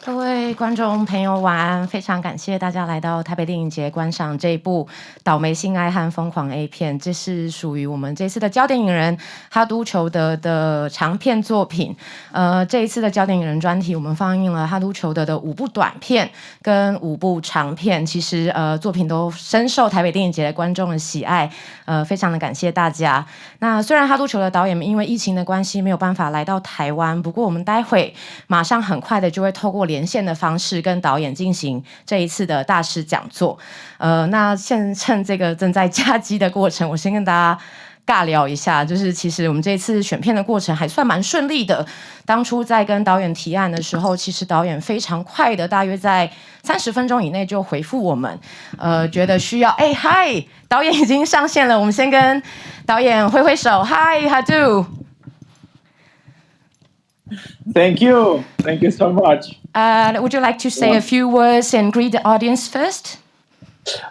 各位观众朋友晚安，非常感谢大家来到台北电影节观赏这一部倒霉性爱和疯狂 A 片，这是属于我们这次的焦点影人哈都裘德的长片作品。这一次的焦点影人专题，我们放映了哈都裘德的5部短片跟5部长片，其实作品都深受台北电影节的观众的喜爱，非常的感谢大家。那虽然哈都裘德导演因为疫情的关系没有办法来到台湾，不过我们待会马上很快的就会透过连线的方式跟导演进行这一次的大师讲座。那趁这个正在加机的过程，我先跟大家尬聊一下，就是其实我们这一次选片的过程还算蛮顺利的。当初在跟导演提案的时候，其实导演非常快的，大约在30分钟以内就回复我们，觉得需要，嗨，导演已经上线了，我们先跟导演挥挥手，嗨，Radu。Thank you so much. Would you like to say a few words and greet the audience first?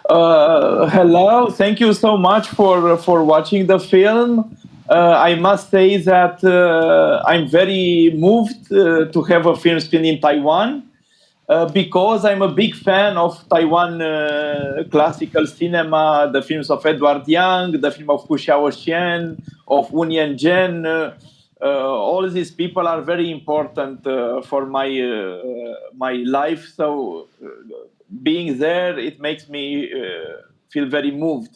Hello, thank you so much for watching the film. I must say that I'm very moved to have a film screen in Taiwan because I'm a big fan of Taiwan classical cinema, the films of Edward Yang, the film of Hu Xiaoxian, of Wu Nianzhen. All these people are very important for my life. So being there, it makes me feel very moved.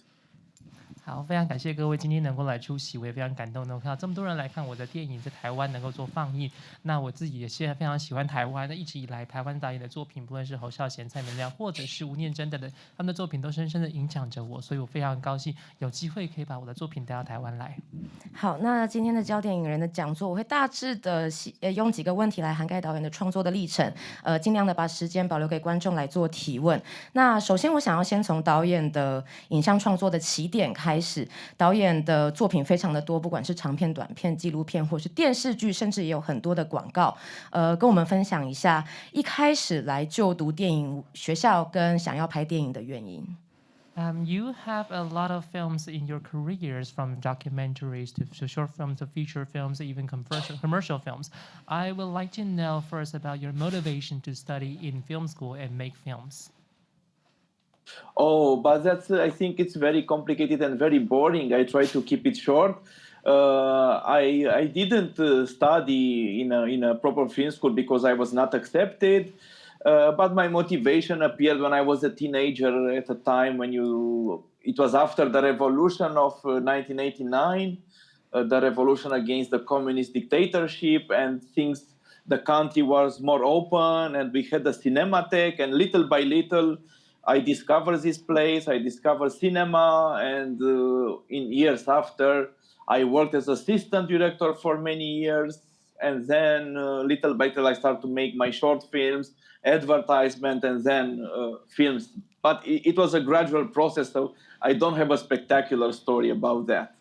好，非常感谢各位今天能够来出席，我也非常感动能够看到这么多人来看我的电影在台湾能够做放映。那我自己也现在非常喜欢台湾，那一直以来台湾导演的作品，不论是侯孝贤、蔡明亮，或者是吴念真等等，他们的作品都深深的影响着我，所以我非常高兴有机会可以把我的作品带到台湾来。好，那今天的焦点影人的讲座，我会大致的用几个问题来涵盖导演的创作的历程，尽量的把时间保留给观众来做提问。那首先我想要先从导演的影像创作的起点开始，导演的作品非常的多，不管是长片、短片、纪录片，或是电视剧，甚至也有很多的广告。跟我们分享一下一开始来就读电影学校跟想要拍电影的原因。You have a lot of films in your careers, from documentaries to short films to feature films, even commercial films. I would like to know first about your motivation to study in film school and make films. Oh, but I think it's very complicated and very boring. I try to keep it short. I didn't study in a proper film school because I was not accepted. But my motivation appeared when I was a teenager at a time when it was after the revolution of 1989, the revolution against the communist dictatorship, and the country was more open, and we had the Cinematheque, and little by little, I discovered this place, I discovered cinema, and in years after, I worked as assistant director for many years, and then little by little, I started to make my short films, advertisement, and then films. But it was a gradual process, so I don't have a spectacular story about that.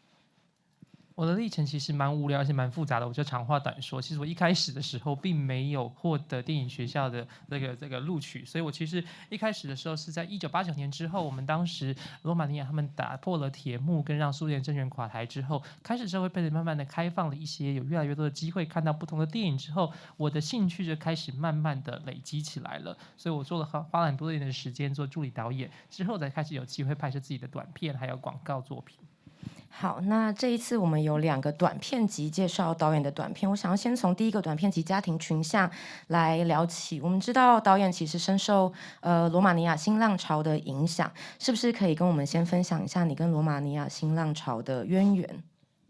我的历程其实蛮无聊而且蛮复杂的，我就长话短说。其实我一开始的时候并没有获得电影学校的这个录取，所以我其实一开始的时候是在1989年之后，我们当时罗马尼亚他们打破了铁幕跟让苏联政权垮台之后，开始社会被慢慢的开放了一些，有越来越多的机会看到不同的电影之后，我的兴趣就开始慢慢的累积起来了。所以我花了很多年的时间做助理导演，之后才开始有机会拍摄自己的短片还有广告作品。好，那这一次我们有2个短片集介绍导演的短片，我想要先从第一个短片集家庭群像来聊起。我们知道导演其实深受罗马尼亚新浪潮的影响，是不是可以跟我们先分享一下你跟罗马尼亚新浪潮的渊源？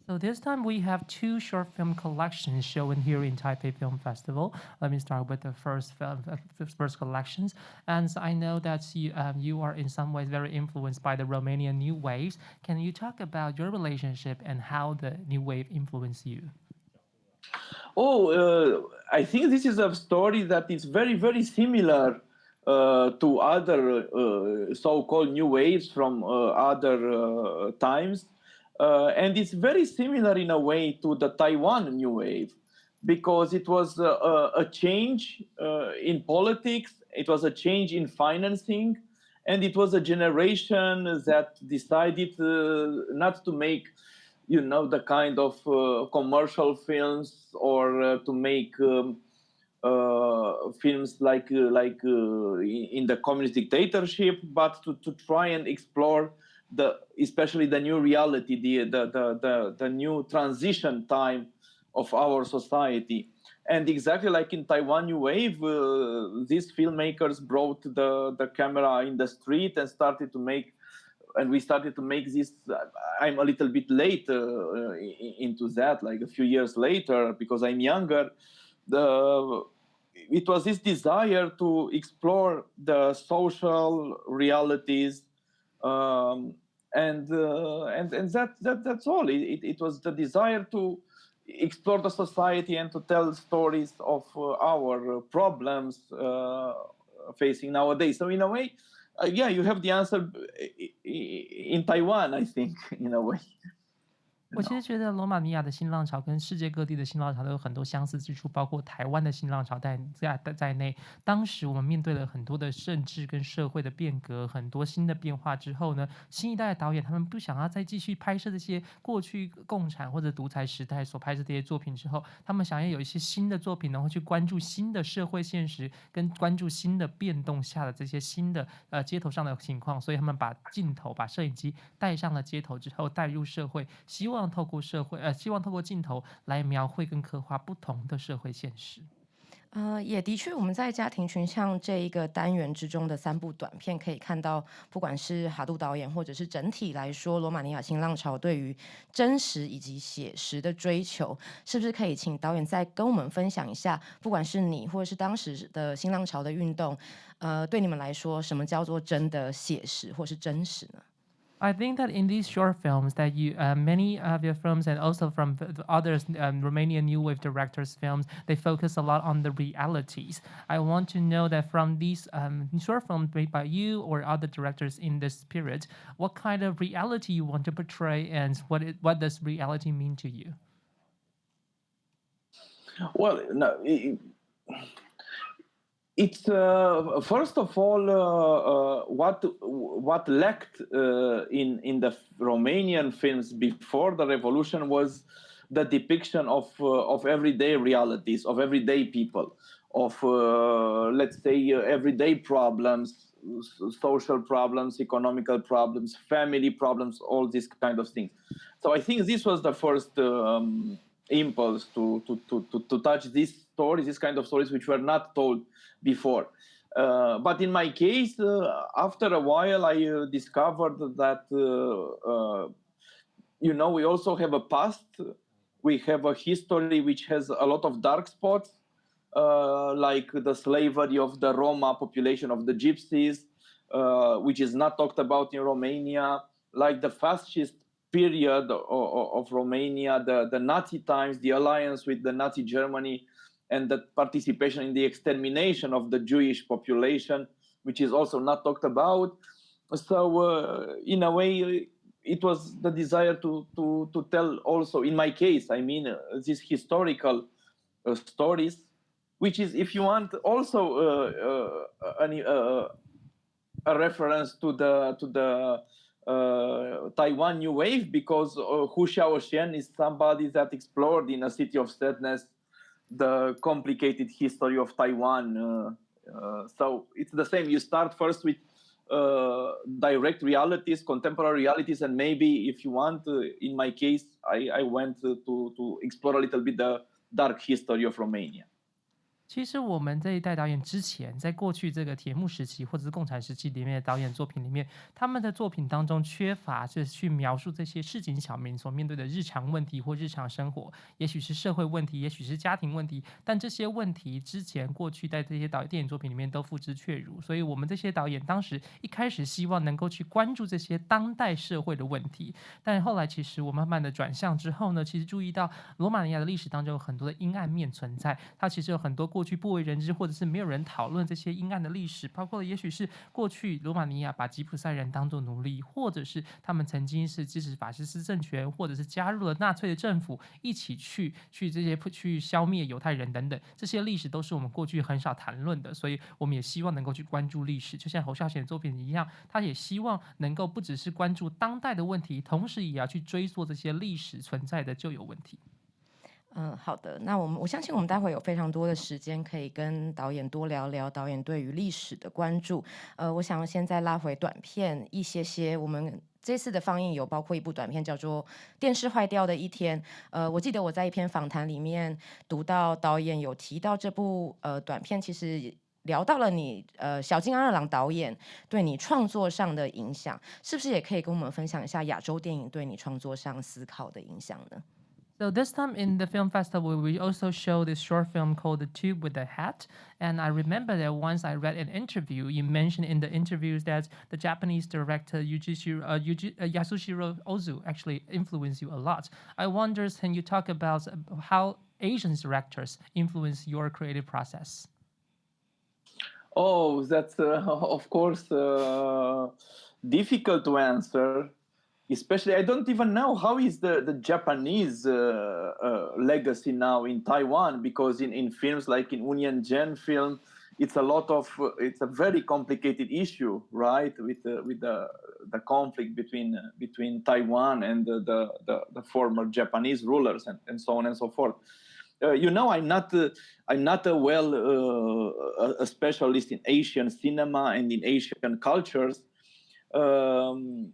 So this time we have 2 short film collections shown here in Taipei Film Festival. Let me start with the first collections. And I know that you are in some ways very influenced by the Romanian new waves. Can you talk about your relationship and how the new wave influenced you? I think this is a story that is very, very similar to other so-called new waves from other times. And it's very similar in a way to the Taiwan New Wave, because it was a change in politics, it was a change in financing, and it was a generation that decided not to make, the kind of commercial films or to make films like in the communist dictatorship, but to try and explore especially the new reality, the new transition time of our society. And exactly like in Taiwan New Wave, these filmmakers brought the camera in the street and we started to make this. I'm a little bit late into that, like a few years later, because I'm younger. It was this desire to explore the social realities, and that's all. It was the desire to explore the society and to tell stories of our problems facing nowadays. So in a way, yeah, you have the answer in Taiwan, I think, in a way. 我其实觉得罗马尼亚的新浪潮跟世界各地的新浪潮都有很多相似之处，包括台湾的新浪潮在内。当时我们面对了很多的政治跟社会的变革，很多新的变化之后呢，新一代的导演他们不想要再继续拍摄这些过去共产或者独裁时代所拍摄这些作品之后，他们想要有一些新的作品，然后去关注新的社会现实，跟关注新的变动下的这些新的街头上的情况，所以他们把摄影机带上了街头之后，带入社会，希望透过镜头来描绘跟刻画不同的社会现实。也的确，我们在家庭群像这一个单元之中的3部短片，可以看到，不管是哈杜导演，或者是整体来说，罗马尼亚新浪潮对于真实以及写实的追求，是不是可以请导演再跟我们分享一下，不管是你或者是当时的新浪潮的运动，对你们来说，什么叫做真的写实或是真实呢？ I think that in these short films that many of your films and also from the others Romanian New Wave directors' films, they focus a lot on the realities. I want to know that from these short films made by you or other directors in this period, what kind of reality you want to portray and what does reality mean to you? Well, no, it's first of all what lacked in the Romanian films before the revolution was the depiction of everyday realities, of everyday people, of let's say everyday problems, social problems, economical problems, family problems, all these kind of things. So I think this was the first impulse to touch these stories, these kind of stories which were not told before. But in my case, after a while, I discovered that, we also have a past. We have a history which has a lot of dark spots, like the slavery of the Roma population, of the Gypsies, which is not talked about in Romania, like the fascist period of Romania, the Nazi times, the alliance with the Nazi Germany, and the participation in the extermination of the Jewish population, which is also not talked about. So in a way, it was the desire to tell also, in my case, I mean, these historical stories, which is, if you want, also a reference to the Taiwan New Wave, because Hu Xiaoxian is somebody that explored in A City of Sadness the complicated history of Taiwan. So it's the same. You start first with direct realities, contemporary realities, and maybe, if you want, in my case, I went to explore a little bit the dark history of Romania. 其实我们这一代导演之前，在过去这个铁幕时期或者是共产时期里面的导演作品里面，他们的作品当中缺乏就是去描述这些市井小民所面对的日常问题或日常生活，也许是社会问题，也许是家庭问题，但这些问题之前过去在这些电影作品里面都付之阙如，所以我们这些导演当时一开始希望能够去关注这些当代社会的问题，但后来其实我慢慢的转向之后呢，其实注意到罗马尼亚的历史当中有很多的阴暗面存在，它其实有很多过去不为人知或者是没有人讨论这些阴暗的历史，包括也许是过去罗马尼亚把吉普赛人当作奴隶，或者是他们曾经是支持法西斯政权，或者是加入了纳粹的政府，一起去消灭犹太人等等，这些历史都是我们过去很少谈论的，所以我们也希望能够去关注历史，就像侯孝贤的作品一样，他也希望能够不只是关注当代的问题，同时也要去追溯这些历史存在的旧有问题。好的，那我相信我们待会有非常多的时间可以跟导演多聊聊导演对于历史的关注。我想要现在拉回短片一些，我们这次的放映有包括一部短片叫做《电视坏掉的一天》。我记得我在一篇访谈里面读到导演有提到这部短片，其实聊到了你小津安二郎导演对你创作上的影响，是不是也可以跟我们分享一下亚洲电影对你创作上思考的影响呢？ So this time in the film festival, we also show this short film called The Tube with the Hat. And I remember that once I read an interview, you mentioned in the interviews that the Japanese director Yasushiro Ozu actually influenced you a lot. I wonder, can you talk about how Asian directors influence your creative process? Oh, that's of course difficult to answer. Especially, I don't even know how is the Japanese legacy now in Taiwan, because in films like in Union Gen film, it's a very complicated issue, right? With the conflict between Taiwan and the former Japanese rulers and so on and so forth. I'm not a specialist in Asian cinema and in Asian cultures, and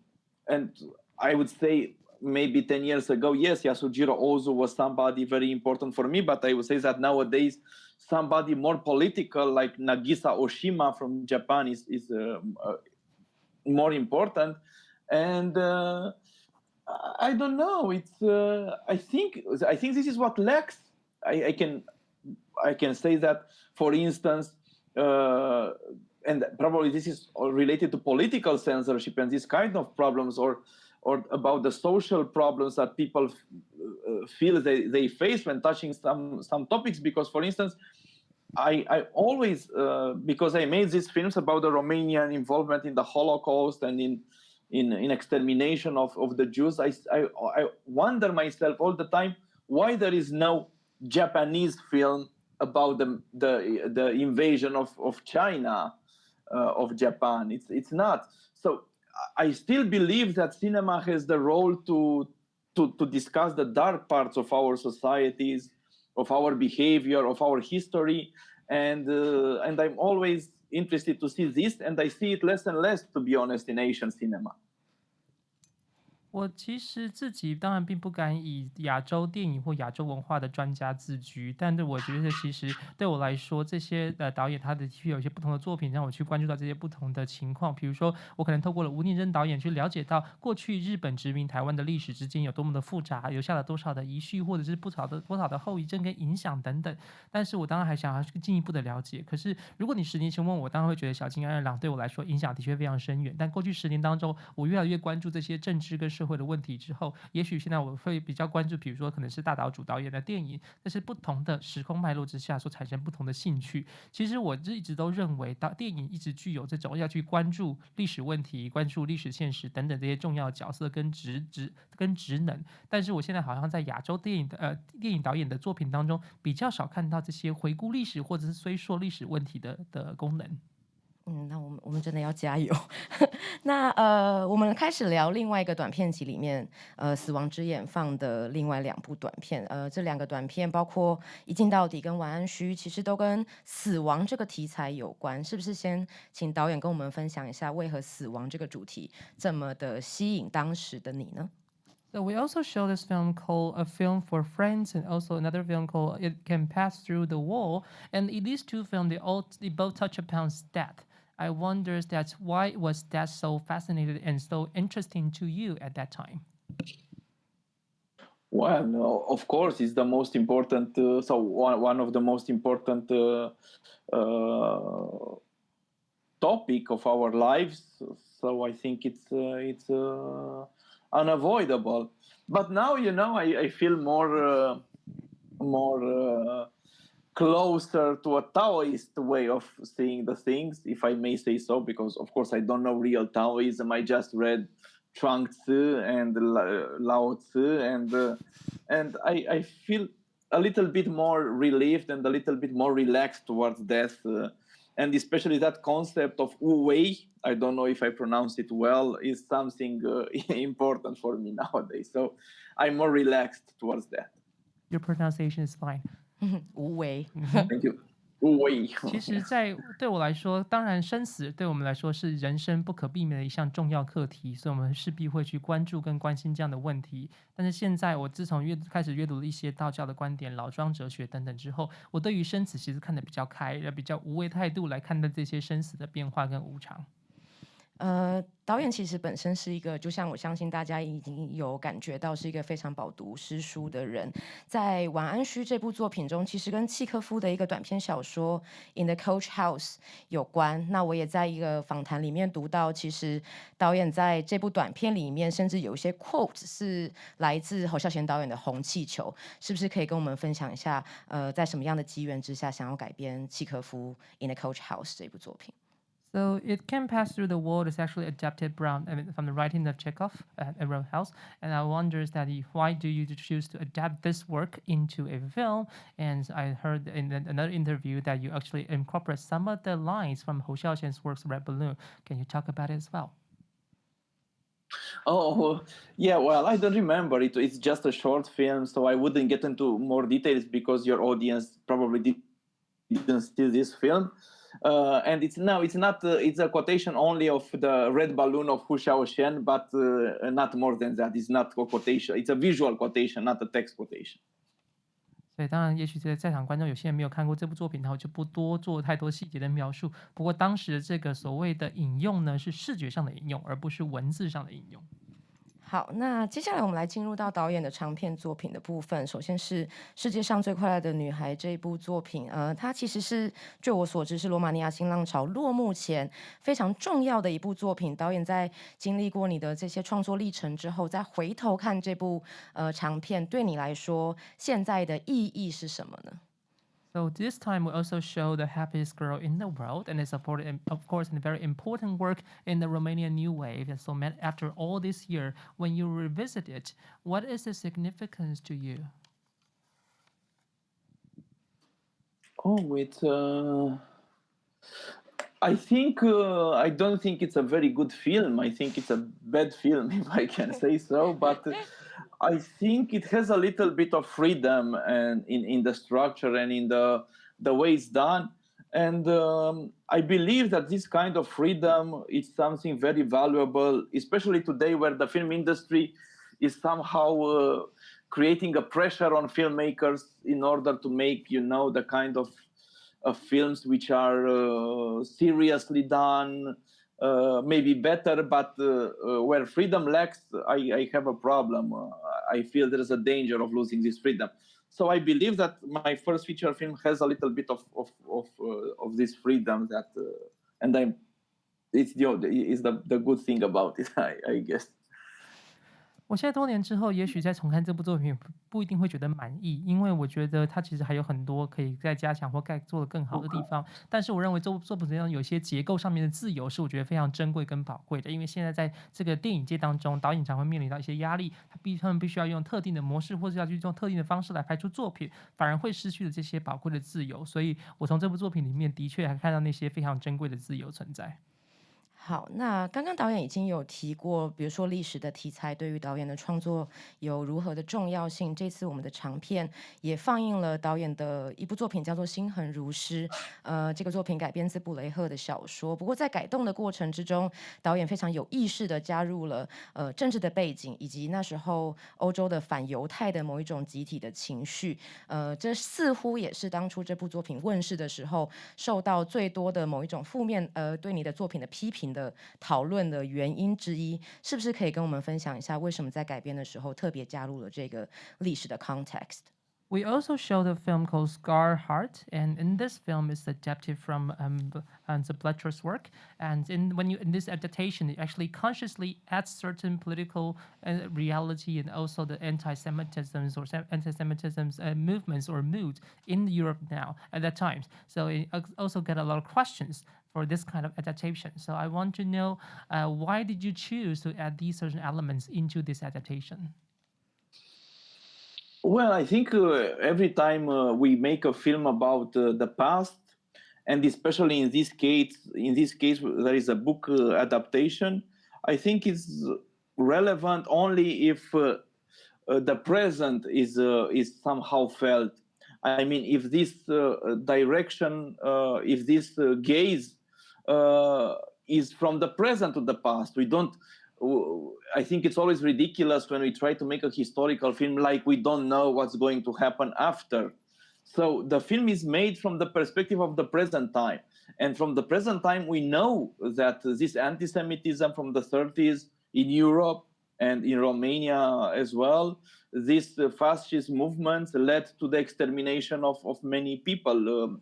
I would say maybe 10 years ago, yes, Yasujiro Ozu was somebody very important for me, but I would say that nowadays somebody more political like Nagisa Oshima from Japan is more important. And I don't know. I think this is what lacks. I can say that, for instance, and probably this is related to political censorship and these kind of problems, or about the social problems that people feel they face when touching some topics. Because, for instance, I always, because I made these films about the Romanian involvement in the Holocaust and in extermination of the Jews, I wonder myself all the time why there is no Japanese film about the invasion of China, of Japan. It's not. So I still believe that cinema has the role to discuss the dark parts of our societies, of our behavior, of our history, and I'm always interested to see this, and I see it less and less, to be honest, in Asian cinema. 我其实自己当然并不敢以亚洲电影或亚洲文化的专家自居，但是我觉得其实对我来说，这些导演他的确有一些不同的作品，让我去关注到这些不同的情况。比如说，我可能透过了吴念真导演去了解到过去日本殖民台湾的历史之间有多么的复杂，留下了多少的遗绪，或者是多少的后遗症跟影响等等。但是我当然还想要进一步的了解。可是如果你10年前问我，当然会觉得小津安二郎对我来说影响的确非常深远。但过去10年当中，我越来越关注这些政治跟社会的问题之后，也许现在我会比较关注，比如说可能是大岛主导演的电影，但是不同的时空脉络之下所产生不同的兴趣。其实我一直都认为，电影一直具有这种要去关注历史问题、关注历史现实等等这些重要角色跟职能。但是我现在好像在亚洲电影导演的作品当中，比较少看到这些回顾历史或者是追溯历史问题的功能。那我们真的要加油。那我们开始聊另外一个短片集里面死亡之眼放的另外2部短片。这2个短片包括一镜到底跟晚安虚，其实都跟死亡这个题材有关。是不是先请导演跟我们分享一下，为何死亡这个主题这么的吸引当时的你呢？ So we also show this film called A Film for Friends, and also another film called It Can Pass Through the Wall. And in these two films, they both touch upon death. I wonder that why was that so fascinating and so interesting to you at that time? Well, no, of course, it's the most important. So one of the most important topic of our lives. So I think it's unavoidable. But now, I feel more closer to a Taoist way of seeing the things, if I may say so, because of course I don't know real Taoism. I just read Chuang Tzu and Lao Tzu, and I feel a little bit more relieved and a little bit more relaxed towards death, and especially that concept of Wu Wei, I don't know if I pronounce it well, is something important for me nowadays. So I'm more relaxed towards that. Your pronunciation is fine. 无为。Thank you. 其实对我来说，当然生死对我们来说是人生不可避免的一项重要课题，所以我们势必会去关注跟关心这样的问题。但是现在我自从开始阅读了一些道教的观点、老庄哲学等等之后，我对于生死其实看得比较开，比较无为态度来看待这些生死的变化跟无常。导演其实本身是一个，就像我相信大家已经有感觉到，是一个非常饱读诗书的人。在《晚安虚》这部作品中，其实跟契科夫的一个短篇小说《In the Coach House》有关。那我也在一个访谈里面读到，其实导演在这部短片里面，甚至有一些 quote 是来自侯孝贤导演的《红气球》，是不是可以跟我们分享一下？在什么样的机缘之下，想要改编契科夫《In the Coach House》这部作品？ So It Can Pass Through the World is actually adapted from the writing of Chekhov at Road House, and I wonder that why do you choose to adapt this work into a film? And I heard in another interview that you actually incorporate some of the lines from Hou Xiaoxian's works Red Balloon. Can you talk about it as well? Oh, yeah, well, I don't remember. It's just a short film, so I wouldn't get into more details because your audience probably didn't see this film. And it's a quotation only of the Red Balloon of Hou Xiaoxian, but not more than that. It's not a quotation. It's a visual quotation, not a text quotation. 所以当然，也许在场观众有些人没有看过这部作品，然后就不多做太多细节的描述。不过当时的这个所谓的引用呢，是视觉上的引用，而不是文字上的引用。好，那接下来我们来进入到导演的长片作品的部分。首先是《世界上最快乐的女孩》这一部作品，它其实是据我所知是罗马尼亚新浪潮落幕前非常重要的一部作品。导演在经历过你的这些创作历程之后，再回头看这部长片，对你来说现在的意义是什么呢？ So this time we also show the happiest girl in the world, and it's supported, of course, in a very important work in the Romanian New Wave. And so after all this year, when you revisit it, what is the significance to you? Oh, I don't think it's a very good film. I think it's a bad film, if I can say so. But I think it has a little bit of freedom and in the structure and in the way it's done. And I believe that this kind of freedom is something very valuable, especially today where the film industry is somehow creating a pressure on filmmakers in order to make, the kind of films which are seriously done, maybe better, but where freedom lacks, I have a problem. I feel there is a danger of losing this freedom. So I believe that my first feature film has a little bit of this freedom that, and it's the good thing about it, I guess. 我现在多年之后，也许再重看这部作品，不一定会觉得满意，因为我觉得它其实还有很多可以再加强或做得更好的地方。但是我认为这部作品中有些结构上面的自由，是我觉得非常珍贵跟宝贵的。因为现在在这个电影界当中，导演常会面临到一些压力，他们必须要用特定的模式，或者要去用特定的方式来拍出作品，反而会失去了这些宝贵的自由。所以我从这部作品里面的确还看到那些非常珍贵的自由存在。好，那刚刚导演已经有提过，比如说历史的题材对于导演的创作有如何的重要性。这次我们的长片也放映了导演的一部作品，叫做《心痕如诗》。这个作品改编自布雷赫的小说，不过在改动的过程之中，导演非常有意识的加入了政治的背景，以及那时候欧洲的反犹太的某一种集体的情绪。这似乎也是当初这部作品问世的时候，受到最多的某一种负面对你的作品的批评的讨论的原因之一，是不是可以跟我们分享一下，为什么在改编的时候特别加入了这个历史的 context？ We also showed a film called Scar Heart, and in this film is adapted from the Bletcher's work. And in this adaptation, it actually consciously adds certain political reality and also the anti-Semitisms or anti-Semitism's movements or moods in Europe now at that time. So it also got a lot of questions for this kind of adaptation. So I want to know why did you choose to add these certain elements into this adaptation? Well, I think every time we make a film about the past, and especially in this case, there is a book adaptation. I think it's relevant only if the present is somehow felt. I mean, if this direction, if this gaze is from the present to the past, we don't. I think it's always ridiculous when we try to make a historical film like we don't know what's going to happen after. So the film is made from the perspective of the present time. And from the present time, we know that this anti-Semitism from the 30s in Europe and in Romania as well, these fascist movements led to the extermination of many people,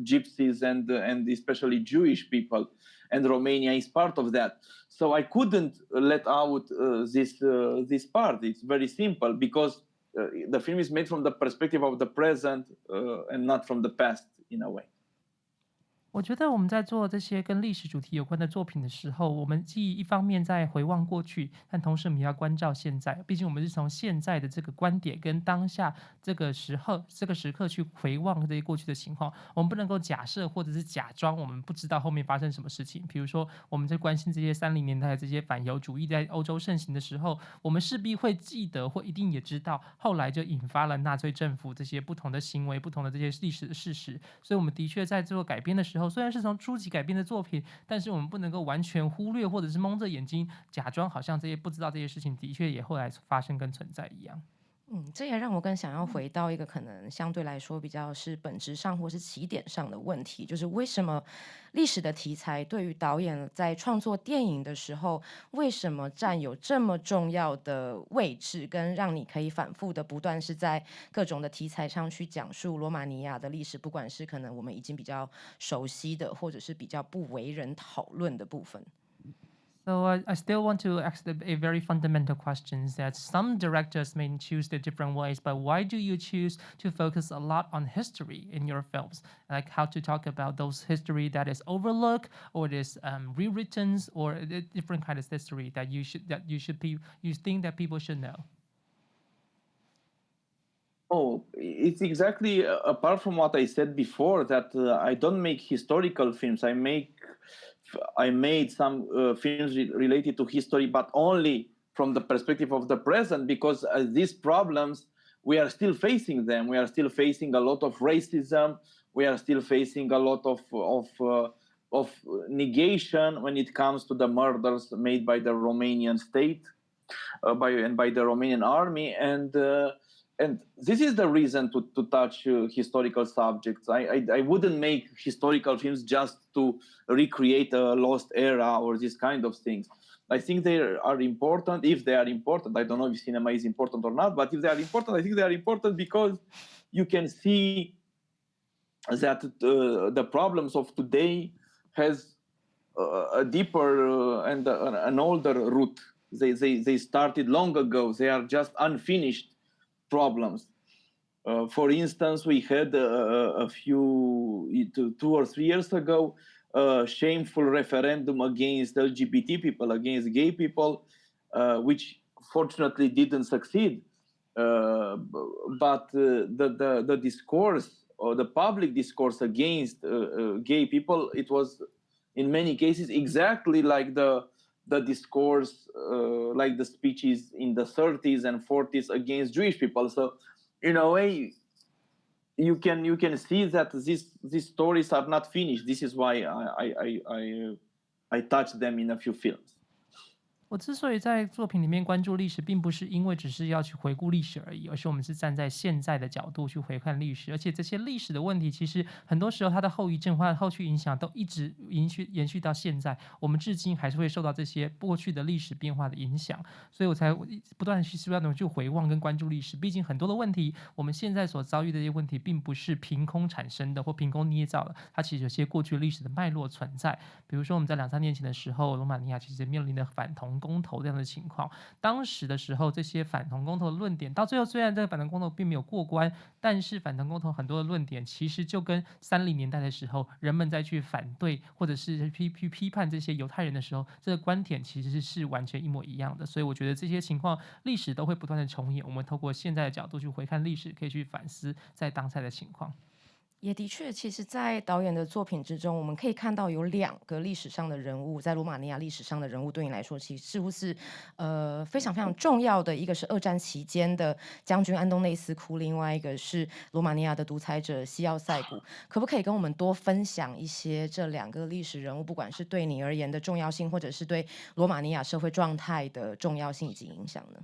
gypsies and especially Jewish people. And Romania is part of that. So I couldn't let out this part. It's very simple because the film is made from the perspective of the present and not from the past in a way. 我觉得我们在做这些跟历史主题有关的作品的时候，我们既一方面在回望过去，但同时我们要关照现在。毕竟我们是从现在的这个观点跟当下这个时刻去回望这些过去的情况。我们不能够假设或者是假装我们不知道后面发生什么事情。比如说，我们在关心这些30年代的这些反犹主义在欧洲盛行的时候，我们势必会记得或一定也知道，后来就引发了纳粹政府这些不同的行为、不同的这些历史的事实。所以，我们的确在做改编的时候，虽然是从初级改编的作品，但是我们不能够完全忽略或者是蒙着眼睛假装好像这些不知道这些事情的确也后来发生跟存在一样。这也让我更想要回到一个可能相对来说比较是本质上或是起点上的问题，就是为什么历史的题材对于导演在创作电影的时候，为什么占有这么重要的位置，跟让你可以反复的不断是在各种的题材上去讲述罗马尼亚的历史，不管是可能我们已经比较熟悉的，或者是比较不为人讨论的部分。So I still want to ask a very fundamental question that some directors may choose the different ways, but why do you choose to focus a lot on history in your films? Like how to talk about those history that is overlooked or is rewritten or a different kind of history that you think that people should know? Oh, it's exactly apart from what I said before that I don't make historical films. I made some films related to history, but only from the perspective of the present, because these problems, we are still facing them. We are still facing a lot of racism. We are still facing a lot of negation when it comes to the murders made by the Romanian state by the Romanian army. And this is the reason to touch historical subjects. I wouldn't make historical films just to recreate a lost era or this kind of things. I think they are important. If they are important, I don't know if cinema is important or not, but if they are important, I think they are important because you can see that the problems of today has a deeper and an older root. They started long ago. They are just unfinished problems. For instance, we had a few 2 or 3 years ago a shameful referendum against LGBT people, against gay people, which fortunately didn't succeed. But the discourse or the public discourse against gay people, it was in many cases exactly like the discourse, like the speeches in the 30s and 40s against Jewish people. So, in a way, you can see that these stories are not finished. This is why I touched them in a few films. 我之所以在作品里面关注历史，并不是因为只是要去回顾历史而已，而是我们是站在现在的角度去回看历史，而且这些历史的问题，其实很多时候它的后遗症或后续影响都一直延续到现在，我们至今还是会受到这些过去的历史变化的影响，所以我才不断的去回望跟关注历史。毕竟很多的问题，我们现在所遭遇的这些问题，并不是凭空产生的或凭空捏造的，它其实有些过去历史的脉络存在。比如说我们在2-3年前的时候，罗马尼亚其实面临的反同公投这样的情况，当时的时候这些反同公投的论点，到最后虽然这个反同公投并没有过关，但是反同公投很多的论点其实就跟30年代的时候人们在去反对或者是批判这些犹太人的时候，这个观点其实是完全一模一样的。所以我觉得这些情况历史都会不断的重演，我们透过现在的角度去回看历史，可以去反思在当下的情况。也的确，其实，在导演的作品之中，我们可以看到有2个历史上的人物，在罗马尼亚历史上的人物，对你来说，其实似乎是非常非常重要的。一个是二战期间的将军安东内斯库，另外一个是罗马尼亚的独裁者西奥塞古。可不可以跟我们多分享一些这2个历史人物，不管是对你而言的重要性，或者是对罗马尼亚社会状态的重要性以及影响呢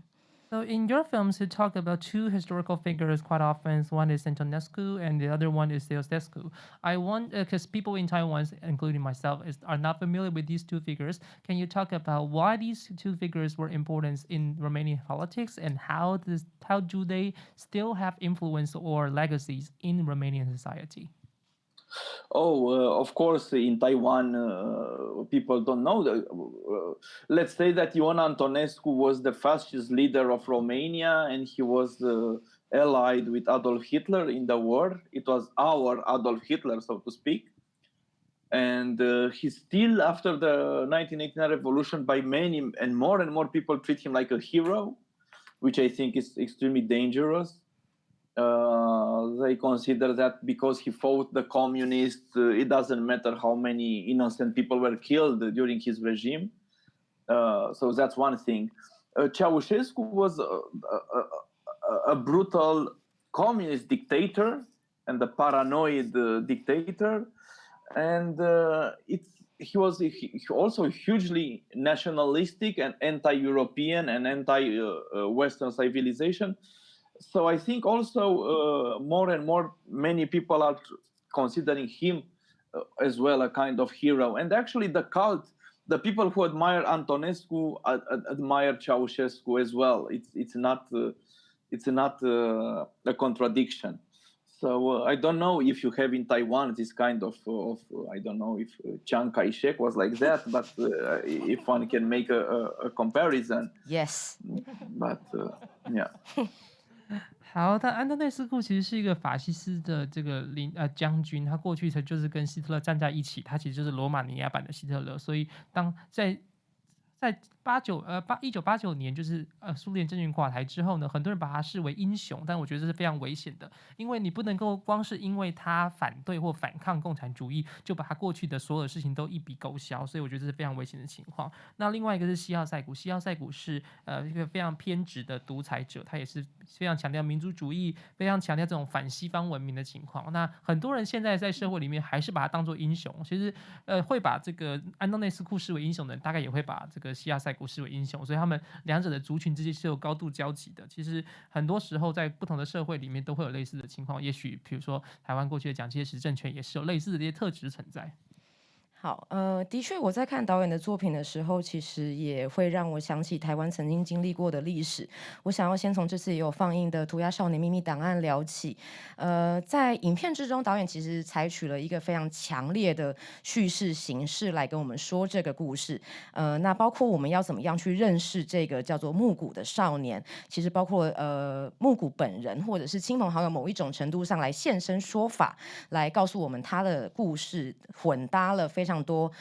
？So in your films, you talk about 2 historical figures quite often. One is Antonescu, and the other one is Ceausescu. I want, because people in Taiwan, including myself, are not familiar with these 2 figures. Can you talk about why these 2 figures were important in Romanian politics, and how do they still have influence or legacies in Romanian society? Of course, in Taiwan, people don't know. Let's say that Ion Antonescu was the fascist leader of Romania, and he was allied with Adolf Hitler in the war. It was our Adolf Hitler, so to speak. And he still, after the 1989 revolution, by many and more people treat him like a hero, which I think is extremely dangerous. They consider that because he fought the communists, it doesn't matter how many innocent people were killed during his regime. So that's one thing. Ceausescu was a brutal communist dictator and a paranoid dictator. And he was also hugely nationalistic and anti-European and anti-Western civilization. So I think also more and more many people are considering him as well a kind of hero. And actually the people who admire Antonescu admire Ceausescu as well. It's not a contradiction. So I don't know if you have in Taiwan this kind of I don't know if Chiang Kai-shek was like that, but if one can make a comparison. Yes. But yeah. 好，但安东内斯库其实是一个法西斯的这个将军，他过去就是跟希特勒站在一起，他其实就是罗马尼亚版的希特勒，所以当在1989年，就是苏联政权垮台之后呢，很多人把他视为英雄，但我觉得这是非常危险的，因为你不能够光是因为他反对或反抗共产主义，就把他过去的所有事情都一笔勾销，所以我觉得这是非常危险的情况。那另外一个是西奥塞古，西奥塞古是一个非常偏执的独裁者，他也是非常强调民族主义，非常强调这种反西方文明的情况。那很多人现在在社会里面还是把他当作英雄，其实会把这个安东内斯库视为英雄的人，大概也会把这个西亚塞古视为英雄，所以他们2者的族群之间是有高度交集的。其实很多时候在不同的社会里面都会有类似的情况，也许比如说台湾过去的蒋介石政权也是有类似的这些特质存在。好，的确，我在看导演的作品的时候，其实也会让我想起台湾曾经经历过的历史。我想要先从这次也有放映的《涂鸦少年秘密档案》聊起。在影片之中，导演其实采取了一个非常强烈的叙事形式来跟我们说这个故事。那包括我们要怎么样去认识这个叫做木谷的少年，其实包括木谷本人或者是亲朋好友某一种程度上来现身说法，来告诉我们他的故事，混搭了非常多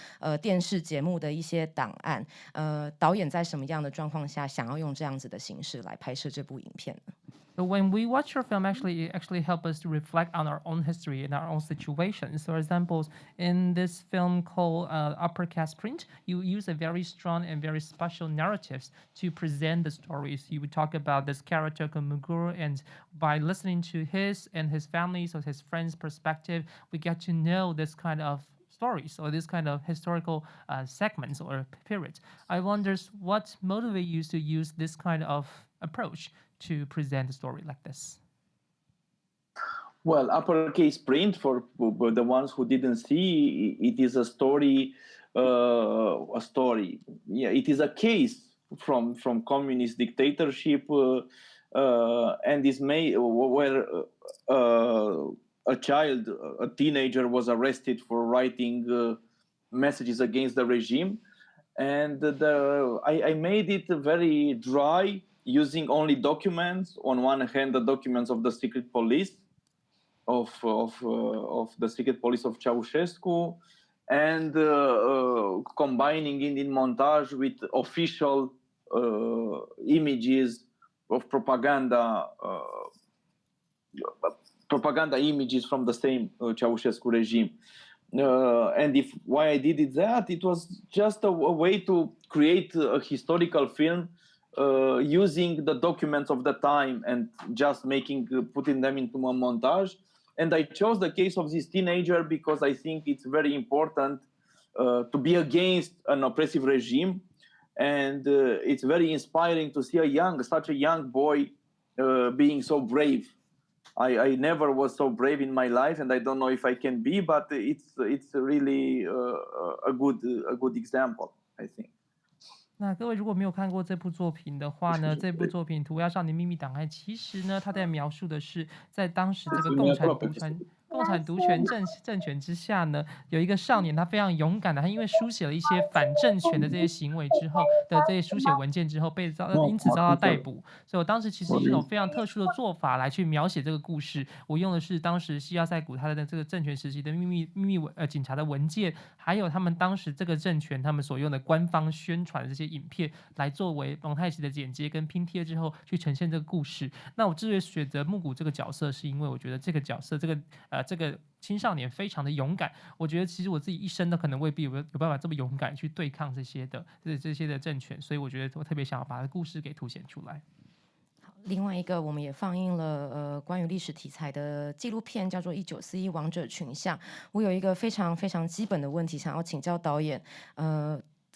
电视节目的一些档案。导演在什么样的状况下想要用这样子的形式来拍摄这部影片呢？So when we watch your film, it actually helps us to reflect on our own history and our own situations. So, for example, in this film called Upper Caste Print, you use a very strong and very special narratives to present the stories. You would talk about this character Kumuguru, and by listening to his and his family's or his friends' perspective, we get to know this kind of stories or this kind of historical segments or periods. I wonder what motivates you to use this kind of approach to present a story like this. Well, uppercase print, for the ones who didn't see, it is a story. Yeah, it is a case from communist dictatorship, and is made where a teenager was arrested for writing messages against the regime, and I made it very dry, using only documents. On one hand, the documents of the secret police of the secret police of Ceausescu, and combining it in montage with official images of propaganda propaganda images from the same Ceausescu regime. And why I did that, it was just a way to create a historical film using the documents of the time and just putting them into a montage. And I chose the case of this teenager because I think it's very important to be against an oppressive regime. And it's very inspiring to see such a young boy being so brave. I never was so brave in my life, and I don't know if I can be, but it's really a good example, I think. 那各位如果没有看过这部作品的话呢，这部作品《涂鸦少年秘密档案》其实呢，它在描述的是在当时这个共产独权政权之下呢，有一个少年他非常勇敢的，他因为书写了一些反政权的这些行为之后的这些书写文件之后，因此遭到逮捕。所以我当时其实以一种非常特殊的做法来去描写这个故事。我用的是当时西亚塞古他的这个政权时期的秘密警察的文件，还有他们当时这个政权他们所用的官方宣传的这些影片，来作为蒙太奇的剪接跟拼贴之后去呈现这个故事。那我之所以选择木谷这个角色，是因为我觉得这个角色这个青少年非常的勇敢，我觉得其实我自己一生都可能未必有办法这么勇敢去对抗这些的政权，所以我觉得我特别想要把故事给凸显出来。另外一个，我们也放映了关于历史题材的纪录片，叫做《1941王者群像》。我有一个非常非常基本的问题，想要请教导演，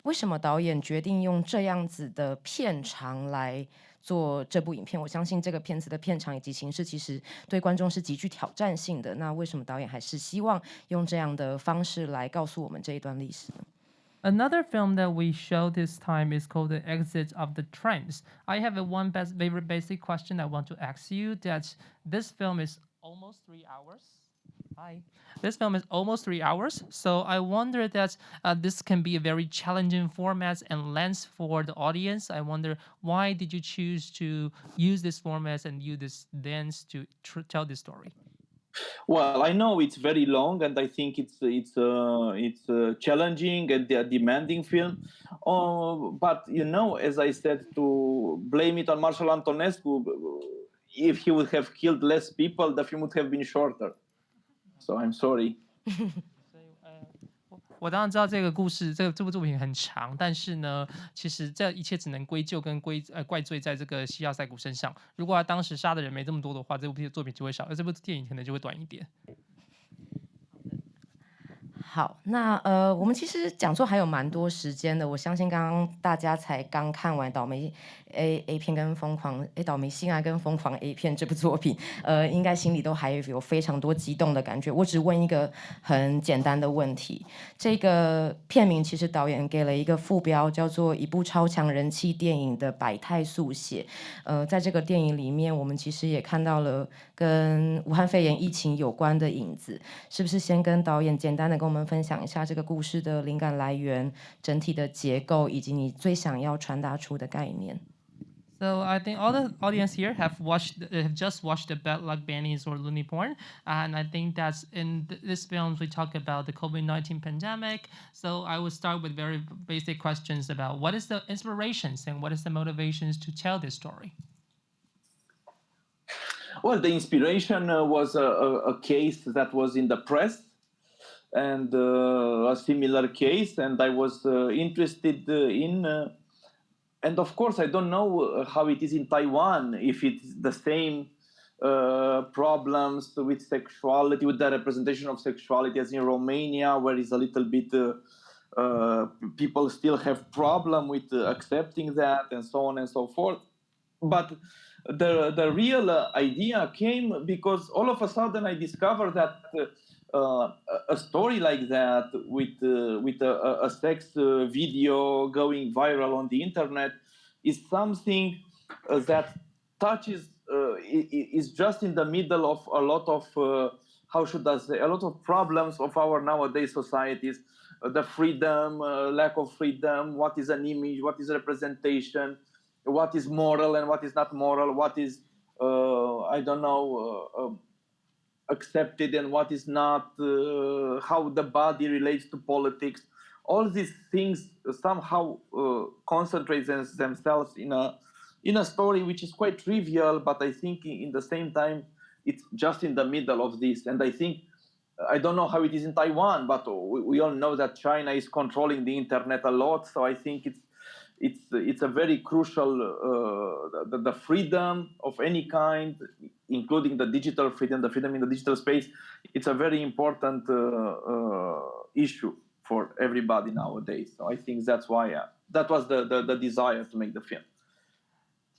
为什么导演决定用这样子的片长来做这部影片？我相信这个片子的片长以及形式其实对观众是极具挑战性的。那为什么导演还是希望用这样的方式来告诉我们这一段历史呢？Another film that we show this time is called The Exit of the Trends. I have very basic question I want to ask you, that this film is almost 3 hours. Hi. This film is almost 3 hours, so I wonder that this can be a very challenging format and length for the audience. I wonder, why did you choose to use this format and use this length to tell this story? Well, I know it's very long, and I think it's challenging and a demanding film. But as I said, to blame it on Marshal Antonescu, if he would have killed less people, the film would have been shorter. So I'm sorry. 我当然知道这个故事，这部作品很长，但是呢，其实这一切只能归咎跟怪罪在这个西奥塞古身上。如果他当时杀的人没这么多的话，这部作品就会少，而这部电影可能就会短一点。好，那我们其实讲座还有蛮多时间的。我相信刚刚大家才刚看完倒霉 A 片跟倒霉性爱跟疯狂 A 片这部作品，应该心里都还有非常多激动的感觉。我只问一个很简单的问题，这个片名其实导演给了一个副标，叫做一部超强人气电影的百态速写。在这个电影里面，我们其实也看到了跟武汉肺炎疫情有关的影子。是不是先跟导演简单的跟我们分享一下这个故事的灵感来源、整体的结构，以及你最想要传达出的概念？So I think all the audience here have just watched the Bad Luck Bunnies or Looney Porn, and I think that's in this film we talk about the COVID-19 pandemic. So I will start with very basic questions about what is the inspirations and what is the motivations to tell this story. Well, the inspiration was a case that was in the press, and a similar case, and I was interested in. And of course, I don't know how it is in Taiwan, if it's the same problems with sexuality, with the representation of sexuality as in Romania, where it's a little bit, people still have problem with accepting that and so on and so forth. But the real idea came because all of a sudden I discovered that a story like that with a sex video going viral on the internet is something that touches is just in the middle of a lot of how should I say, a lot of problems of our nowadays societies, the freedom, lack of freedom, what is an image, what is representation, what is moral and what is not moral, what is I don't know accepted and what is not, how the body relates to politics. All these things somehow concentrate themselves in a story which is quite trivial, but I think in the same time it's just in the middle of this. And I think, I don't know how it is in Taiwan, but we all know that China is controlling the internet a lot. So I think it's a very crucial, the freedom of any kind, including the digital freedom, the freedom in the digital space. It's a very important issue for everybody nowadays. So I think that's why that was the desire to make the film.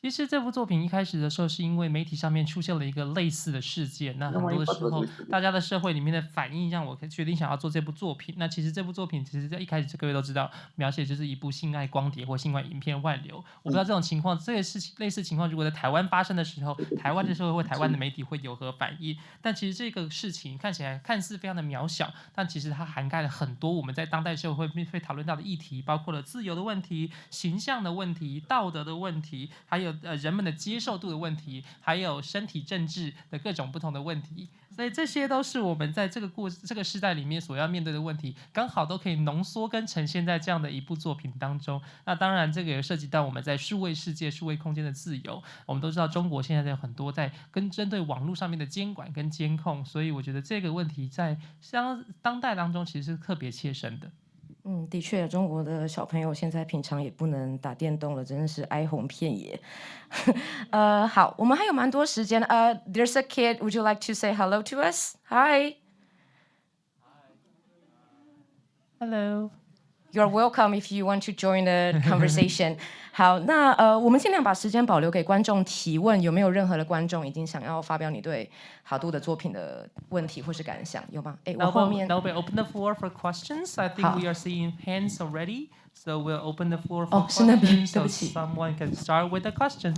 其实这部作品一开始的时候，是因为媒体上面出现了一个类似的事件，那很多的时候，大家的社会里面的反应让我决定想要做这部作品。那其实这部作品，其实在一开始各位都知道，描写就是一部性爱光碟或性爱影片外流。我不知道这种情况，这个事情类似情况，如果在台湾发生的时候，台湾的社会或台湾的媒体会有何反应？但其实这个事情看起来看似非常的渺小，但其实它涵盖了很多我们在当代社会会讨论到的议题，包括了自由的问题、形象的问题、道德的问题，还有人们的接受度的问题，还有身体政治的各种不同的问题，所以这些都是我们在这个时代里面所要面对的问题，刚好都可以浓缩跟呈现在这样的一部作品当中。那当然，这个也涉及到我们在数位世界、数位空间的自由。我们都知道，中国现在有很多在针对网络上面的监管跟监控，所以我觉得这个问题在当代当中其实是特别切身的。的确，中国的小朋友现在平常也不能打电动了，真的是哀鸿遍野。好，我们还有蛮多时间。There's a kid. Would you like to say hello to us? Hi. Hello. You're welcome if you want to join the conversation. 好，那我们尽量把时间保留给观众提问。有没有任何的观众已经想要发表你对好度的作品的问题或是感想？有吗？我后面 Now we open the floor for questions. I think we are seeing hands already, so we'll open the floor for 是那边， questions. 对 So 不起。someone can start with a question.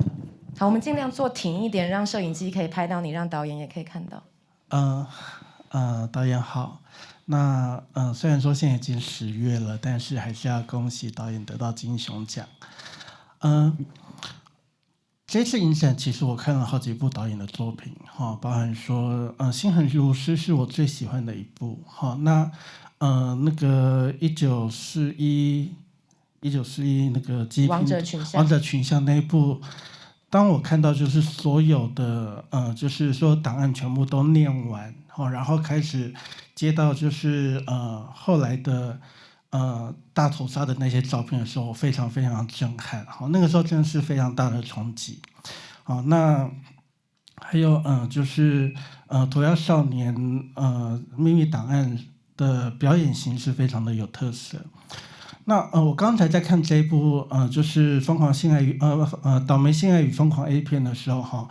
好，我们尽量做挺一点，让摄影机可以拍到你，让导演也可以看到。导演好。那虽然说现在已经10月了，但是还是要恭喜导演得到金熊奖。这次影展其实我看了好几部导演的作品，包含说《心狠如师》是我最喜欢的一部，那那个1941那个王者群像那一部，当我看到就是所有的就是说档案全部都念完，然后开始接到就是后来的大屠杀的那些照片的时候，我非常非常震撼。好，那个时候真的是非常大的冲击。好，那还有就是涂鸦少年秘密档案的表演形式非常的有特色。那我刚才在看这一部就是疯狂性爱与倒霉性爱与疯狂 A 片的时候，哈，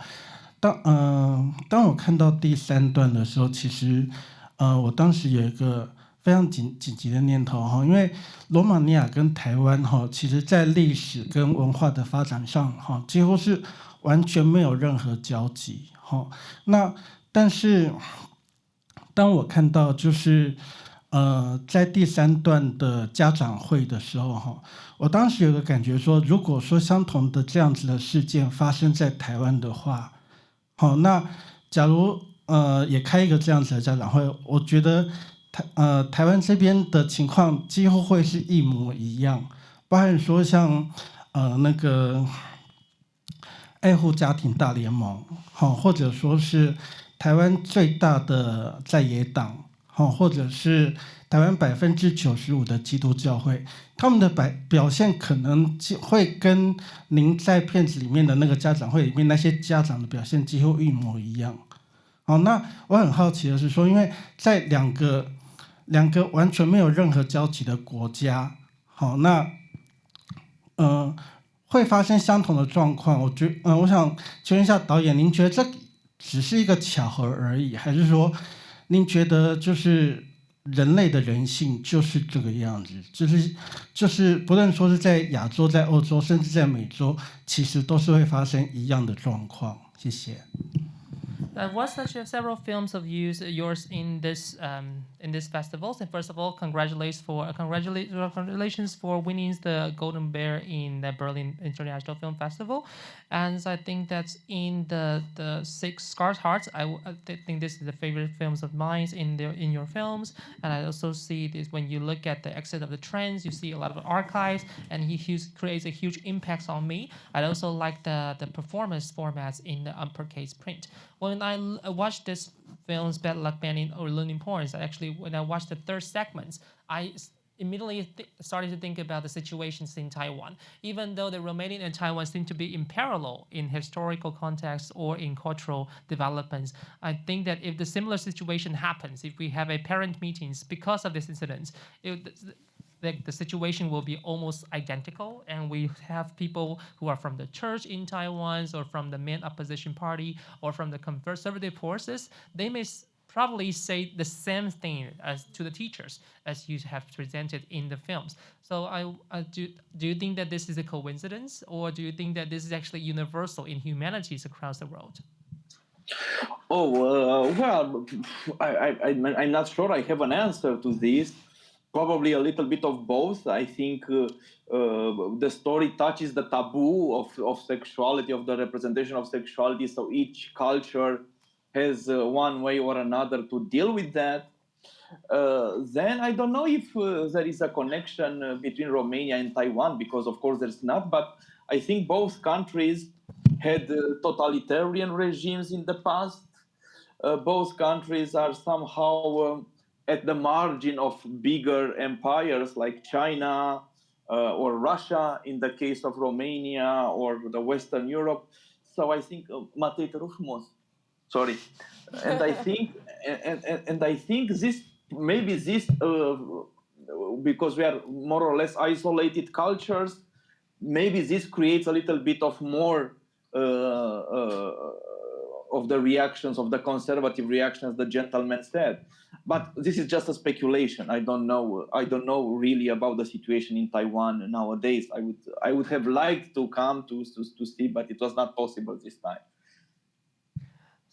当我看到第3段的时候，其实我当时有一个非常紧急的念头哈，因为罗马尼亚跟台湾哈，其实在历史跟文化的发展上哈，几乎是完全没有任何交集哈。那但是当我看到就是在第3段的家长会的时候哈，我当时有个感觉说，如果说相同的这样子的事件发生在台湾的话，好，那假如也开一个这样子的家长会，我觉得台湾这边的情况几乎会是一模一样，包含说像那个爱护家庭大联盟，或者说是台湾最大的在野党，或者是台湾95%的基督教会，他们的表现可能会跟您在片子里面的那个家长会里面那些家长的表现几乎一模一样。好，那我很好奇的是说，因为在两个完全没有任何交集的国家，好，那会发生相同的状况。我想请问一下导演，您觉得这只是一个巧合而已，还是说您觉得就是人类的人性就是这个样子，就是不论说是在亚洲、在欧洲，甚至在美洲，其实都是会发生一样的状况？谢谢。Was such several films of yours in this festivals, and first of all, congratulations for winning the Golden Bear in the Berlin International Film Festival, and I think that's in the Six Scarred Hearts. I think this is the favorite films of mine in your films, and I also see this when you look at the exit of the trends, you see a lot of archives, and he creates a huge impact on me. I also like the performance formats in the uppercase print. when I watched this films Bad Luck Banning or Learning Points, when I watched the third segment, I immediately started to think about the situations in Taiwan. Even though the Romania and Taiwan seem to be in parallel in historical context or in cultural developments, I think that if the similar situation happens, if we have a parent meetings because of this incident, the situation will be almost identical, and we have people who are from the church in Taiwan or from the main opposition party or from the conservative forces. They may probably say the same thing as to the teachers as you have presented in the films. So do you think that this is a coincidence, or do you think that this is actually universal in humanities across the world? Well, I'm not sure I have an answer to this. Probably a little bit of both. I think the story touches the taboo of sexuality, of the representation of sexuality. So each culture has one way or another to deal with that. Then I don't know if there is a connection between Romania and Taiwan, because of course there's not, but I think both countries had totalitarian regimes in the past. Both countries are somehow at the margin of bigger empires like China or Russia in the case of Romania, or the Western Europe. So I think Matei, te rog frumos. Sorry. And I think this because we are more or less isolated cultures, maybe this creates a little bit of more of the reactions, of the conservative reactions the gentleman said. But this is just a speculation. I don't know really about the situation in Taiwan nowadays. I would have liked to come to see, but it was not possible this time.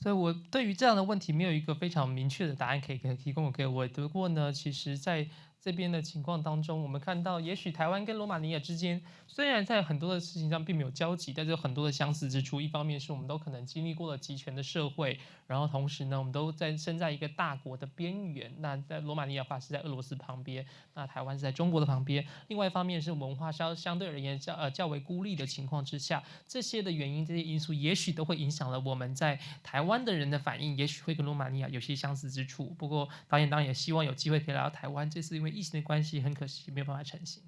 所以我对于这样的问题没有一个非常明确的答案可以提供给我。不过呢，其实在这边的情况当中，我们看到也许台湾跟罗马尼亚之间虽然在很多的事情上并没有交集，但是有很多的相似之处。一方面是我们都可能经历过了集权的社会，然后同时呢，我们都身在一个大国的边缘。那在罗马尼亚的话是在俄罗斯旁边，那台湾是在中国的旁边。另外一方面是文化相对而言较为孤立的情况之下，这些的原因、这些因素，也许都会影响了我们在台湾的人的反应，也许会跟罗马尼亚有些相似之处。不过导演当然也希望有机会可以来到台湾，这次因为疫情的关系，很可惜没有办法成行。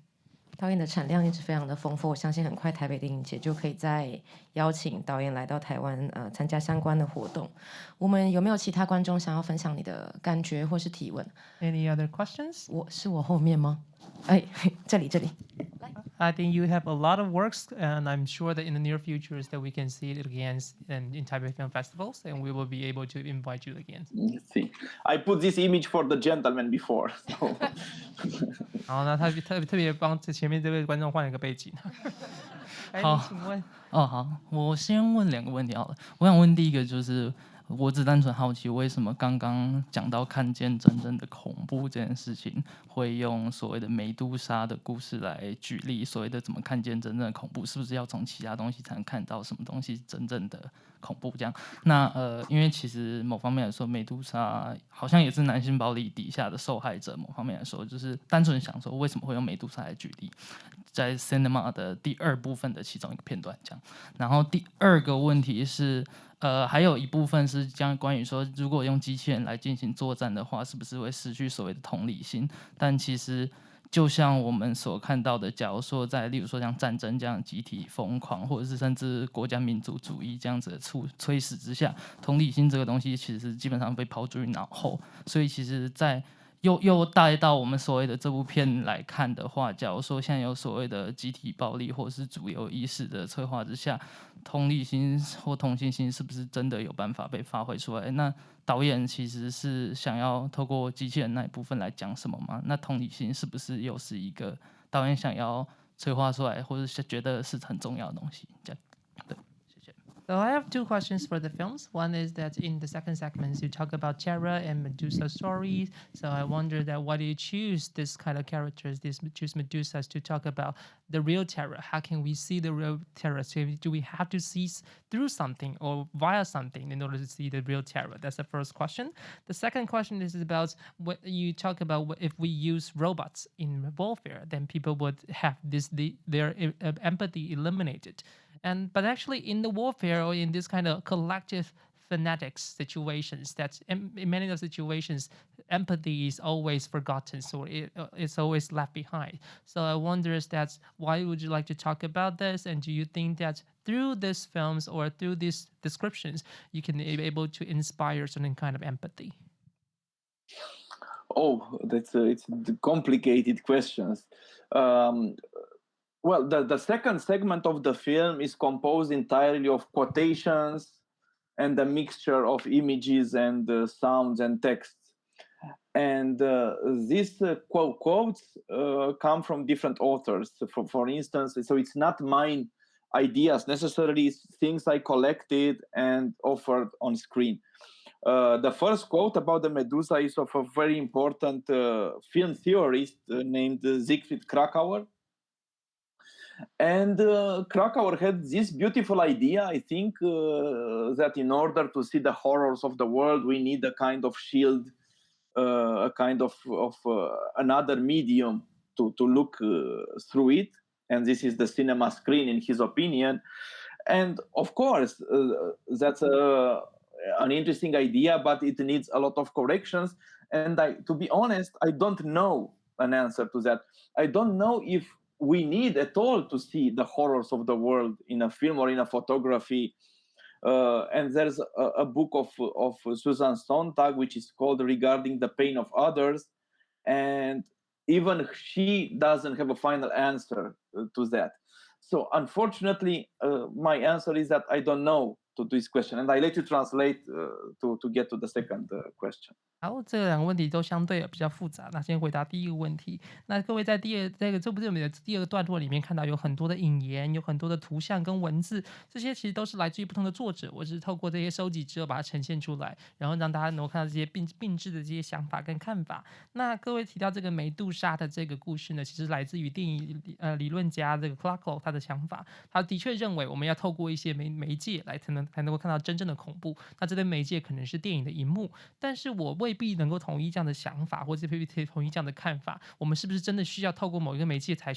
导演的产量一直非常的丰富，我相信很快台北电影节就可以再邀请导演来到台湾参加相关的活动。我们有没有其他观众想要分享你的感觉或是提问 Any other questions? 我后面吗？哎，这里。I think you have a lot of works, and I'm sure that in the near future that we can see it again in Taipei Film Festivals, and we will be able to invite you again. See, I put this image for the gentleman before. So. 然后呢，他特别帮前面这位观众换了一个背景。好，请问。好，我先问2个问题好了。我想问第一个就是，我只单纯好奇，为什么刚刚讲到看见真正的恐怖这件事情，会用所谓的美杜莎的故事来举例？所谓的怎么看见真正的恐怖，是不是要从其他东西才能看到什么东西真正的恐怖？这样，那因为其实某方面来说，美杜莎好像也是男性暴力底下的受害者。某方面来说，就是单纯想说，为什么会用美杜莎来举例？在 Cinema 的第2部分的其中一个片段，这样。然后第2个问题是，还有一部分是关于说，如果用机器人来进行作战的话，是不是会失去所谓的同理心？但其实就像我们所看到的，假如说例如说像战争这样集体疯狂，或者是甚至国家民族主义这样子的催使之下，同理心这个东西其实是基本上被抛诸于脑后。所以其实在又带到我们所谓的这部片来看的话，假如说现在有所谓的集体暴力或是主流意识的催化之下，同理心或同情心是不是真的有办法被发挥出来？那导演其实是想要透过机器人那一部分来讲什么吗？那同理心是不是又是一个导演想要催化出来，或者是觉得是很重要的东西？这样，对。So I have 2 questions for the films. One is that in the second segment, you talk about terror and Medusa stories. So I wonder that why do you choose this kind of characters, choose Medusas to talk about the real terror? How can we see the real terror? So do we have to see through something or via something in order to see the real terror? That's the first question. The second question is about what you talk about. If we use robots in warfare, then people would have their empathy eliminated. But actually in the warfare or in this kind of collective phonetics situations that in many of the situations empathy is always forgotten, so it's always left behind. So I wonder that why would you like to talk about this, and do you think that through these films or through these descriptions you can be able to inspire certain kind of empathy? Oh, it's complicated questions. Well, the second segment of the film is composed entirely of quotations and a mixture of images and sounds and texts. And these quotes come from different authors. For instance, so it's not my ideas necessarily, it's things I collected and offered on screen. The first quote about the Medusa is of a very important film theorist named Siegfried Kracauer. And Kracauer had this beautiful idea, I think, that in order to see the horrors of the world, we need a kind of shield, a kind of another medium to look through it. And this is the cinema screen, in his opinion. And of course, that's an interesting idea, but it needs a lot of corrections. And to be honest, I don't know an answer to that. I don't know if we need at all to see the horrors of the world in a film or in a photography. And there's a book of Susan Sontag, which is called Regarding the Pain of Others. And even she doesn't have a final answer to that. So unfortunately, my answer is that I don't know to this question. And I let you translate to get to the second question. 好，这两个问题都相对比较复杂。那先回答第一个问题。那各位在这部电影的第二个段落里面看到有很多的引言，有很多的图像跟文字，这些其实都是来自于不同的作者。我只是透过这些收集之后把它呈现出来，然后让大家能够看到这些并置的这些想法跟看法。那各位提到这个梅杜莎的这个故事呢，其实来自于电影理论家这个 Clarko 他的想法。他的确认为我们要透过一些媒介来才能够看到真正的恐怖。那这类媒介可能是电影的荧幕，但是我未必能够同意这样的想法，或者未必同意这样的看法。我们是不是真的需要透过某一个媒介才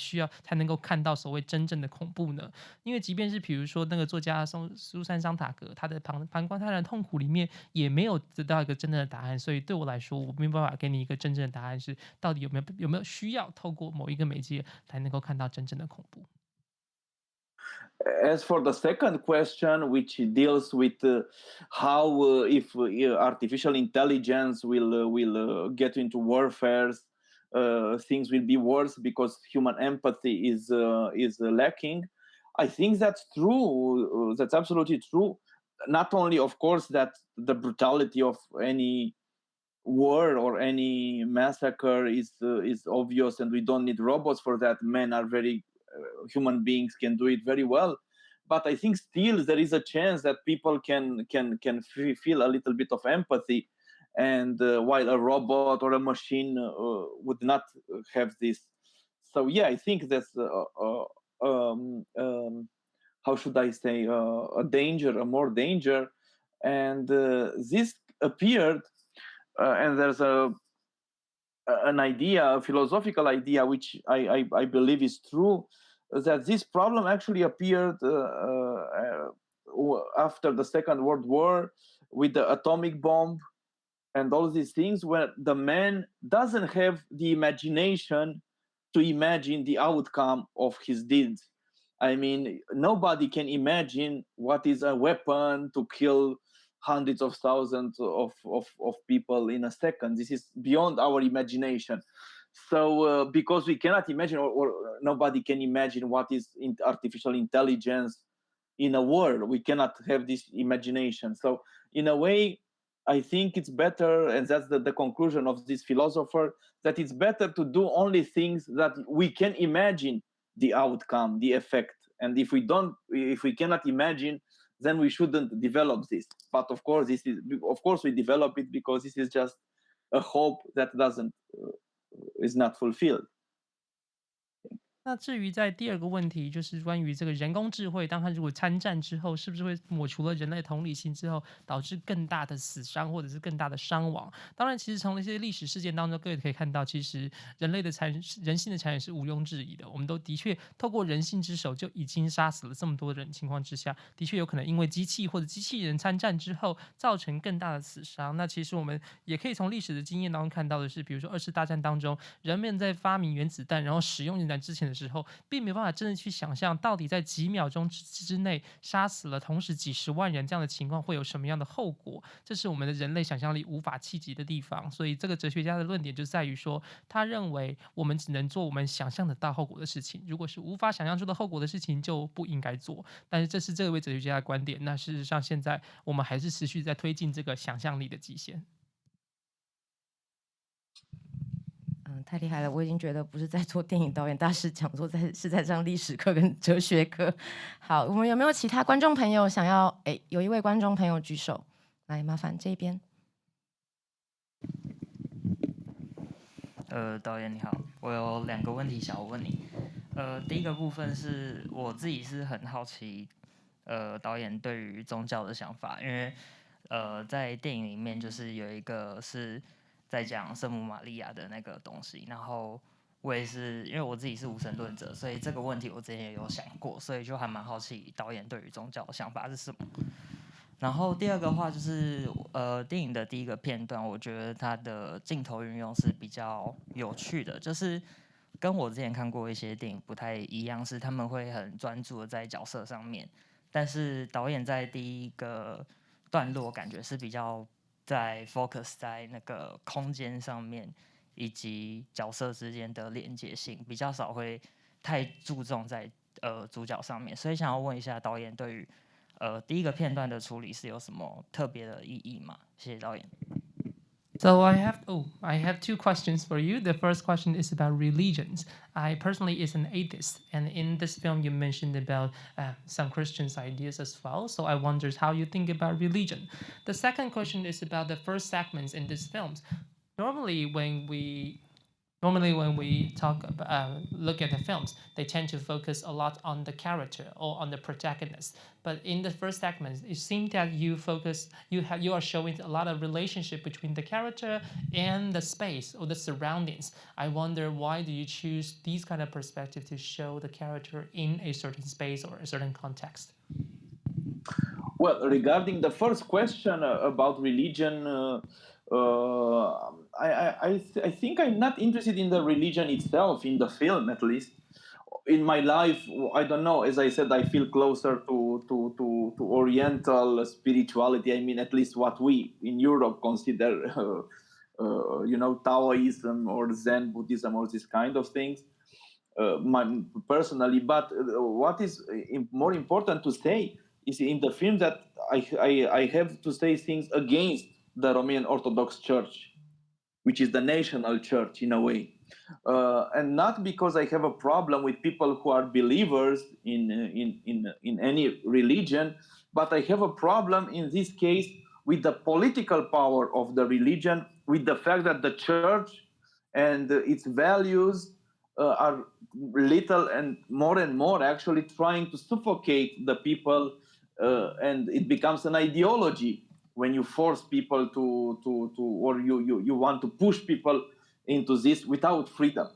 能够看到所谓真正的恐怖呢？因为即便是比如说那个作家苏珊桑塔格，他的旁观他人痛苦里面也没有得到一个真正的答案，所以对我来说，我没有办法给你一个真正的答案，是到底有没有需要透过某一个媒介才能够看到真正的恐怖。As for the second question, which deals with how if artificial intelligence will get into warfare, things will be worse because human empathy is lacking. I think that's true. That's absolutely true. Not only, of course, that the brutality of any war or any massacre is obvious, and we don't need robots for that. Men are very human beings can do it very well, but I think still there is a chance that people can feel a little bit of empathy, and while a robot or a machine would not have this. So yeah, I think that's how should I say, a more danger, and this appeared, and there's an idea, a philosophical idea, which I believe is true, that this problem actually appeared after the Second World War with the atomic bomb and all these things, where the man doesn't have the imagination to imagine the outcome of his deeds. I mean, nobody can imagine what is a weapon to kill hundreds of thousands of people in a second. This is beyond our imagination. So because we cannot imagine, or nobody can imagine what is artificial intelligence in a war, we cannot have this imagination. So in a way, I think it's better, and that's the conclusion of this philosopher, that it's better to do only things that we can imagine the outcome, the effect. And if we cannot imagine, then we shouldn't develop this. But of course, we develop it because this is just a hope that is not fulfilled. 那至于在第二个问题，就是关于这个人工智慧，当它如果参战之后，是不是会抹除了人类同理心之后，导致更大的死伤或者是更大的伤亡？当然，其实从那些历史事件当中，各位可以看到，其实人性的残忍是毋庸置疑的。我们都的确透过人性之手就已经杀死了这么多人情况之下，的确有可能因为机器或者机器人参战之后，造成更大的死伤。那其实我们也可以从历史的经验当中看到的是，比如说二次大战当中，人们在发明原子弹，然后使用原子弹之前的时候，并没有办法真的去想象，到底在几秒钟之内杀死了同时几十万人这样的情况会有什么样的后果？这是我们的人类想象力无法企及的地方。所以这个哲学家的论点就在于说，他认为我们只能做我们想象得到后果的事情，如果是无法想象出的后果的事情，就不应该做。但是这是这位哲学家的观点。那事实上，现在我们还是持续在推进这个想象力的极限。太厉害了！我已经觉得不是在做电影导演大师讲座，是在上历史课跟哲学课。好，我们有没有其他观众朋友想要？有一位观众朋友举手，来，麻烦这边。导演你好，我有2个问题想要问你。第一个部分是我自己是很好奇，导演对于宗教的想法，因为在电影里面就是有一个是在讲圣母玛利亚的那个东西，然后我也是因为我自己是无神论者，所以这个问题我之前也有想过，所以就还蛮好奇导演对于宗教的想法是什么。然后第二个话就是电影的第一个片段，我觉得它的镜头运用是比较有趣的，就是跟我之前看过一些电影不太一样，是他们会很专注的在角色上面，但是导演在第一个段落感觉是比较在 focus 在那个空间上面，以及角色之间的连接性，比较少会太注重在主角上面，所以想要问一下导演对于第一个片段的处理是有什么特别的意义吗？谢谢导演。So I have 2 questions for you. The first question is about religions. I personally is an atheist, and in this film you mentioned about some Christians ideas as well. So I wonder how you think about religion. The second question is about the first segments in these films. Normally when we talk about, look at the films, they tend to focus a lot on the character or on the protagonist. But in the first segment, it seems that you are showing a lot of relationship between the character and the space or the surroundings. I wonder, why do you choose these kind of perspective to show the character in a certain space or a certain context? Well, regarding the first question about religion, I think I'm not interested in the religion itself, in the film at least. In my life, I don't know. As I said, I feel closer to Oriental spirituality. I mean, at least what we in Europe consider, Taoism or Zen Buddhism or this kind of things. Personally, but what is more important to say is in the film that I have to say things against the Romanian Orthodox Church, which is the national church in a way. And not because I have a problem with people who are believers in any religion, but I have a problem in this case with the political power of the religion, with the fact that the church and its values are little and more actually trying to suffocate the people, and it becomes an ideology when you force people to or you want to push people into this without freedom.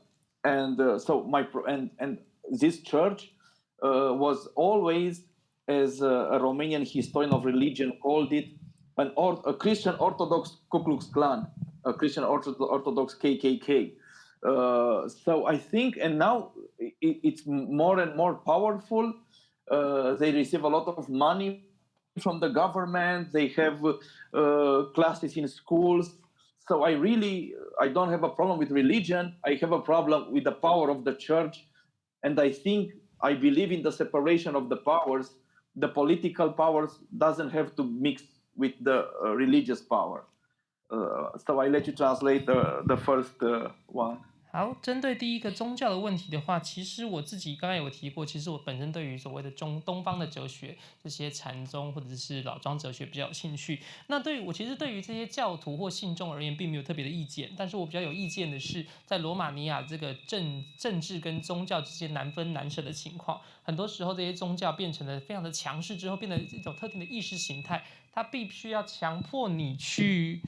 And and this church was always, as a Romanian historian of religion called it, a Christian Orthodox Ku Klux Klan, a Christian Orthodox KKK. So I think, and now it's more and more powerful. They receive a lot of money from the government. They have classes in schools. So I don't have a problem with religion. I have a problem with the power of the church. And I believe in the separation of the powers. The political powers doesn't have to mix with the religious power. So I let you translate the first one. 好，针对第一个宗教的问题的话，其实我自己刚才有提过，其实我本身对于所谓的东方的哲学，这些禅宗或者是老庄哲学比较有兴趣。那其实对于这些教徒或信众而言，并没有特别的意见，但是我比较有意见的是，在罗马尼亚这个政治跟宗教之间难分难舍的情况，很多时候这些宗教变成了非常的强势之后，变成一种特定的意识形态，它必须要强迫你去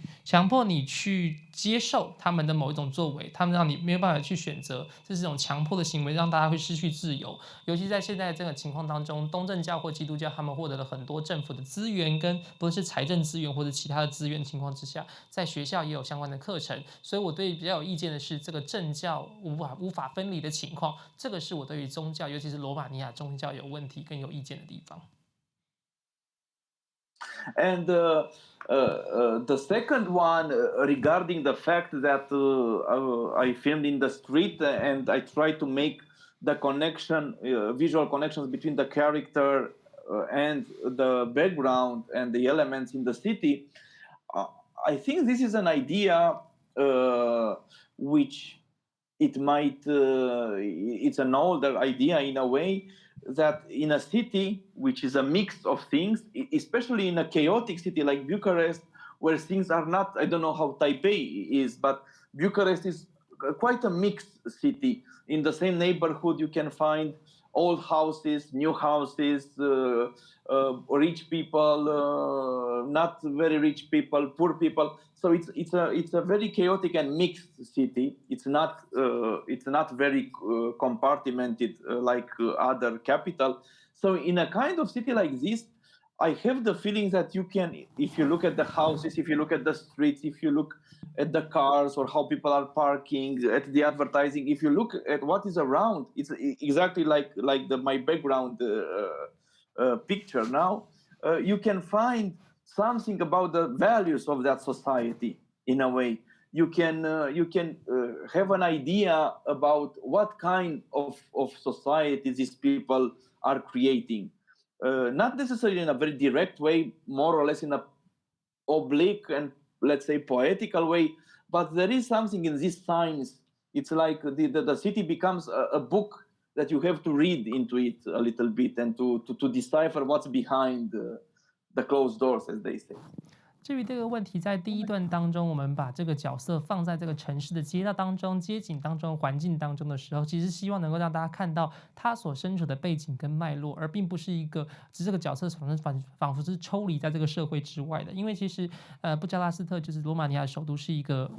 接受他们的某一种作为，他们让你没有办法去选择，这是一种强迫的行为，让大家会失去自由。尤其在现在这个情况当中，东正教或基督教他们获得了很多政府的资源，跟不论是财政资源或者其他的资源情况之下，在学校也有相关的课程。所以我对比较有意见的是，这个政教无法分离的情况，这个是我对于宗教，尤其是罗马尼亚宗教有问题更有意见的地方。And the second one regarding the fact that I filmed in the street and I try to make the connection, visual connections between the character and the background and the elements in the city. I think this is an idea which it's an older idea in a way, that in a city which is a mix of things, especially in a chaotic city like Bucharest, where things are not, I don't know how Taipei is, but Bucharest is quite a mixed city. In the same neighborhood, you can find old houses, new houses, rich people, not very rich people, poor people. So it's a very chaotic and mixed city. It's not very compartmented like other capital. So in a kind of city like this, I have the feeling that you can, if you look at the houses, if you look at the streets, if you look at the cars or how people are parking, at the advertising, if you look at what is around, it's exactly like my background picture now. You can find something about the values of that society in a way. You can have an idea about what kind of society these people are creating. Not necessarily in a very direct way, more or less in a oblique and, let's say, poetical way, but there is something in these signs. It's like the city becomes a book that you have to read into it a little bit and to decipher what's behind the closed doors, as they say. 至于这个问题，在第一段当中，我们把这个角色放在这个城市的街道当中、街景当中、环境当中的时候，其实希望能够让大家看到他所身处的背景跟脉络，而并不是一个这个角色仿佛是抽离在这个社会之外的。因为其实布加拉斯特就是罗马尼亚的首都，是一个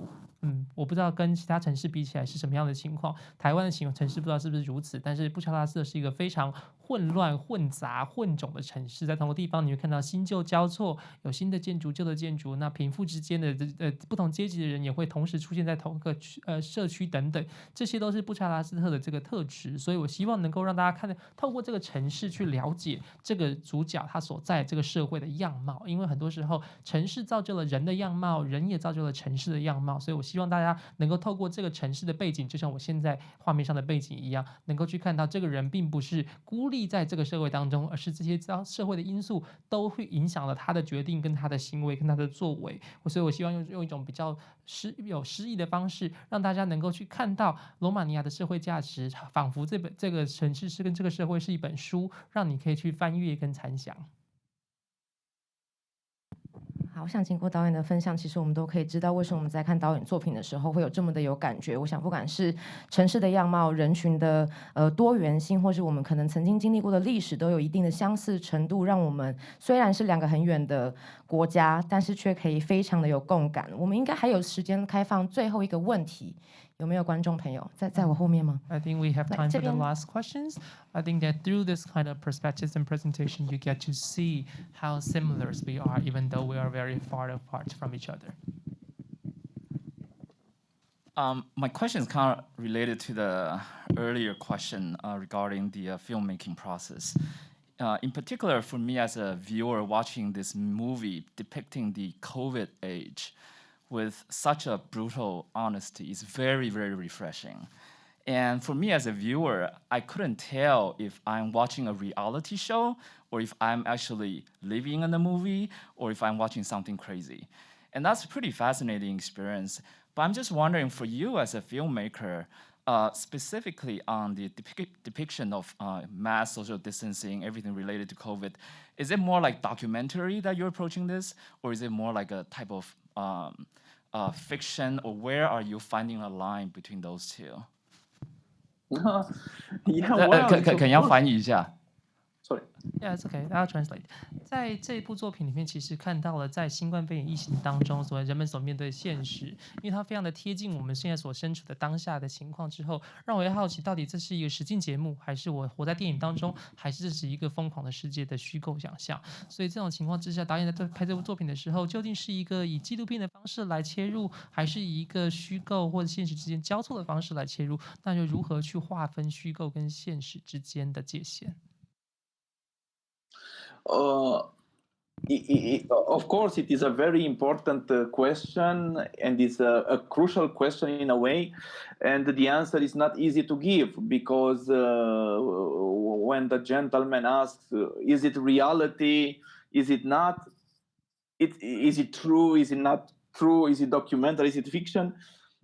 我不知道跟其他城市比起来是什么样的情况。台湾的城市不知道是不是如此，但是布加拉斯特是一个非常混乱、混杂、混种的城市，在同个地方你会看到新旧交错，有新的建筑、旧的建筑，那贫富之间的不同阶级的人也会同时出现在同个社区等等，这些都是布加拉斯特的这个特质。所以我希望能够让大家透过这个城市去了解这个主角他所在这个社会的样貌，因为很多时候城市造就了人的样貌，人也造就了城市的样貌，所以我希望大家能够透过这个城市的背景，就像我现在画面上的背景一样，能够去看到这个人并不是孤立在这个社会当中，而是这些社会的因素都会影响了他的决定跟他的行为跟他的作为。所以我希望用一种比较有诗意的方式，让大家能够去看到罗马尼亚的社会价值，仿佛这个城市是跟这个社会是一本书，让你可以去翻阅跟参详。好，我想经过导演的分享，其实我们都可以知道为什么我们在看导演作品的时候会有这么的有感觉。我想不管是城市的样貌、人群的多元性，或是我们可能曾经经历过的历史，都有一定的相似程度，让我们虽然是两个很远的国家，但是却可以非常的有共感。我们应该还有时间开放最后一个问题。有没有观众朋友在我后面吗？ I think we have time for the last questions. I think that through this kind of perspectives and presentation, you get to see how similar we are, even though we are very far apart from each other. My question is kind of related to the earlier question regarding the filmmaking process. In particular, for me as a viewer watching this movie depicting the COVID age, with such a brutal honesty is very, very refreshing. And for me as a viewer, I couldn't tell if I'm watching a reality show or if I'm actually living in the movie or if I'm watching something crazy. And that's a pretty fascinating experience. But I'm just wondering, for you as a filmmaker, specifically on the depiction of mass social distancing, everything related to COVID, is it more like documentary that you're approaching this, or is it more like a type of fiction, or where are you finding a line between those two? Yeah, well, 可能要翻译一下。Sorry. Yeah, it's okay. I'll translate. 在这部作品里面，其实看到了在新冠肺炎疫情当中，所谓人们所面对的现实，因为它非常的贴近我们现在所身处的当下的情况之后，让我也好奇，到底这是一个实境节目，还是我活在电影当中，还是这是一个疯狂的世界的虚构想象？所以这种情况之下，导演在拍这部作品的时候，究竟是一个以纪录片的方式来切入，还是以一个虚构或者现实之间交错的方式来切入？那就如何去划分虚构跟现实之间的界限？ Of course, it is a very important question, and it's a crucial question in a way. And the answer is not easy to give, because when the gentleman asks, is it reality? Is it not? Is it true? Is it not true? Is it documentary? Is it fiction?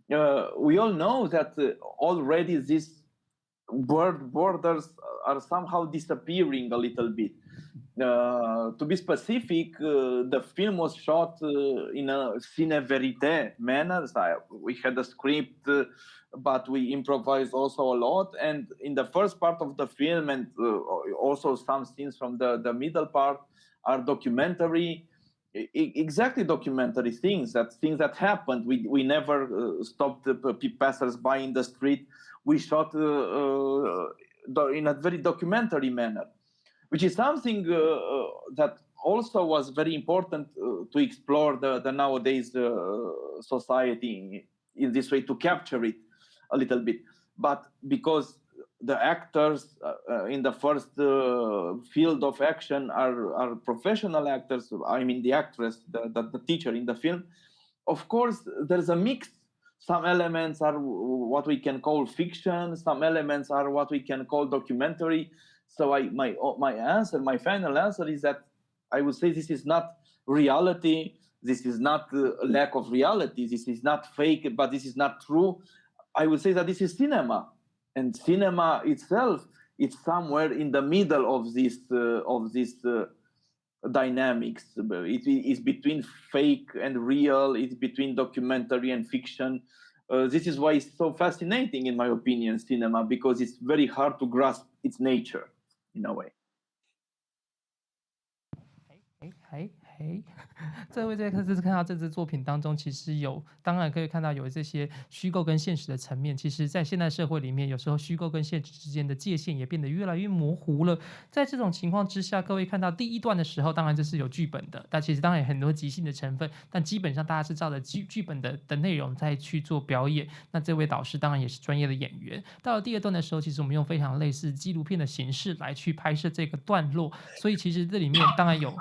We all know that already these borders are somehow disappearing a little bit. To be specific, the film was shot in a cine verite manner. We had a script, but we improvised also a lot. And in the first part of the film, and also some scenes from the middle part, are documentary, exactly documentary things that happened. We never stopped passers-by in the street. We shot in a very documentary manner, which is something that also was very important to explore the nowadays society in this way, to capture it a little bit. But because the actors in the first field of action are professional actors, I mean the actress, the teacher in the film, of course there's a mix. Some elements are what we can call fiction, some elements are what we can call documentary. So my final answer is that I would say this is not reality, this is not a lack of reality, this is not fake, but this is not true. I would say that this is cinema, and cinema itself is somewhere in the middle of this dynamics. It is between fake and real, it's between documentary and fiction. This is why it's so fascinating, in my opinion, cinema, because it's very hard to grasp its nature in a way. 这位这次看到这支作品当中，其实当然可以看到有这些虚构跟现实的层面。其实，在现代社会里面，有时候虚构跟现实之间的界限也变得越来越模糊了。在这种情况之下，各位看到第一段的时候，当然这是有剧本的，但其实当然有很多即兴的成分，但基本上大家是照着剧本的内容再去做表演。那这位导师当然也是专业的演员。到了第二段的时候，其实我们用非常类似纪录片的形式来去拍摄这个段落，所以其实这里面当然有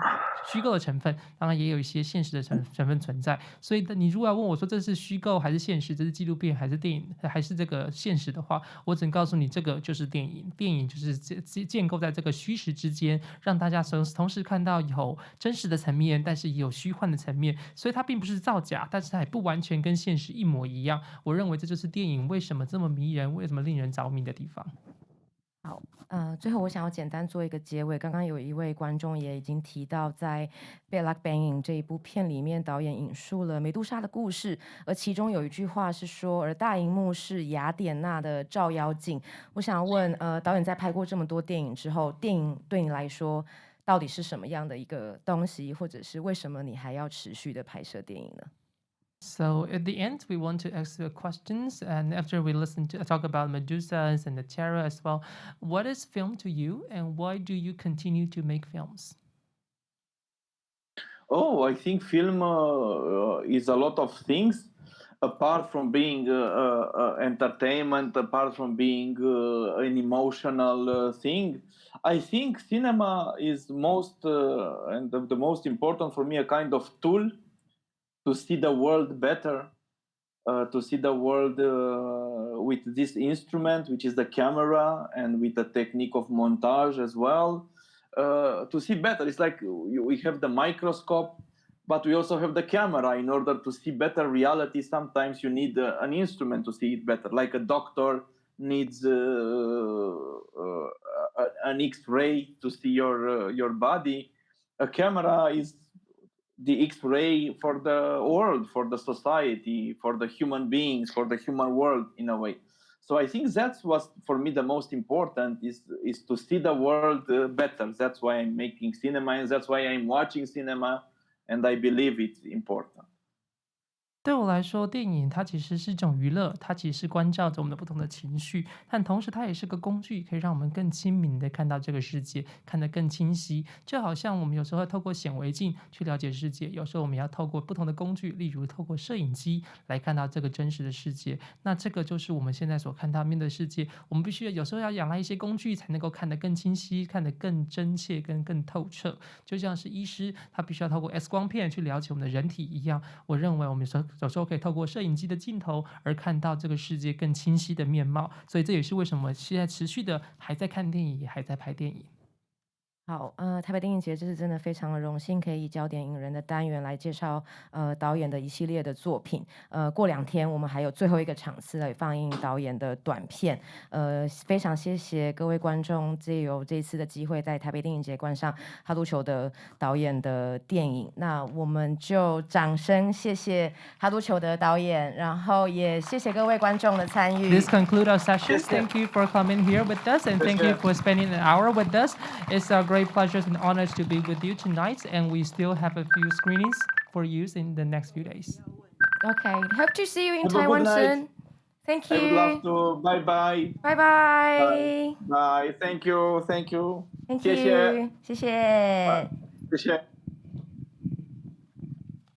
虚构的成分，当然也有一些现实的成分存在。所以你如果要问我说这是虚构还是现实，这是纪录片还是电影，还是这个现实的话，我只能告诉你，这个就是电影。电影就是建构在这个虚实之间，让大家同时看到有真实的层面，但是也有虚幻的层面。所以它并不是造假，但是它也不完全跟现实一模一样。我认为这就是电影为什么这么迷人，为什么令人着迷的地方。好，最后我想要简单做一个结尾。刚刚有一位观众也已经提到，在《Belak Banging》这一部片里面，导演引述了梅杜莎的故事，而其中有一句话是说，而大荧幕是雅典娜的照妖镜。我想问，导演在拍过这么多电影之后，电影对你来说到底是什么样的一个东西，或者是为什么你还要持续的拍摄电影呢？ So at the end, we want to ask you questions, and after we talk about Medusas and the tarot as well, what is film to you, and why do you continue to make films? Oh, I think film is a lot of things. Apart from being entertainment, apart from being an emotional thing, I think cinema is most and the most important for me, a kind of tool to see the world better, to see the world with this instrument, which is the camera, and with the technique of montage as well, to see better. It's like we have the microscope, but we also have the camera. In order to see better reality, sometimes you need an instrument to see it better, like a doctor needs an X-ray to see your body. A camera is the X-ray for the world, for the society, for the human beings, for the human world in a way. So I think that's what for me the most important is to see the world better. That's why I'm making cinema, and that's why I'm watching cinema, and I believe it's important. 对我来说，电影它其实是一种娱乐，它其实是关照着我们的不同的情绪，但同时它也是个工具，可以让我们更亲民的看到这个世界，看得更清晰。就好像我们有时候会透过显微镜去了解世界，有时候我们要透过不同的工具，例如透过摄影机来看到这个真实的世界。那这个就是我们现在所看到面对世界，我们必须有时候要仰赖一些工具，才能够看得更清晰，看得更真切，更透彻。就像是医师他必须要透过 X 光片去了解我们的人体一样，我认为我们有时候可以透过摄影机的镜头而看到这个世界更清晰的面貌，所以这也是为什么现在持续的还在看电影，也还在拍电影。好，台北电影节这是真的非常的荣幸，可以以焦点影人的单元来介绍导演的一系列的作品。过2天我们还有最后一个场次来放映导演的短片。非常谢谢各位观众借由这一次的机会，在台北电影节观赏哈都球的导演的电影。那我们就掌声谢谢哈都球的导演，然后也谢谢各位观众的参与。This concludes our session. Thank you for coming here with us, and thank you for spending an hour with us. It's a great pleasure and honor to be with you tonight, and we still have a few screenings for use in the next few days. Okay, hope to see you in Have a good Taiwan night. soon. Thank I would you. love to. Bye bye. Bye bye. Bye. Thank you. Thank you. Thank 谢谢。you. 谢谢。谢谢。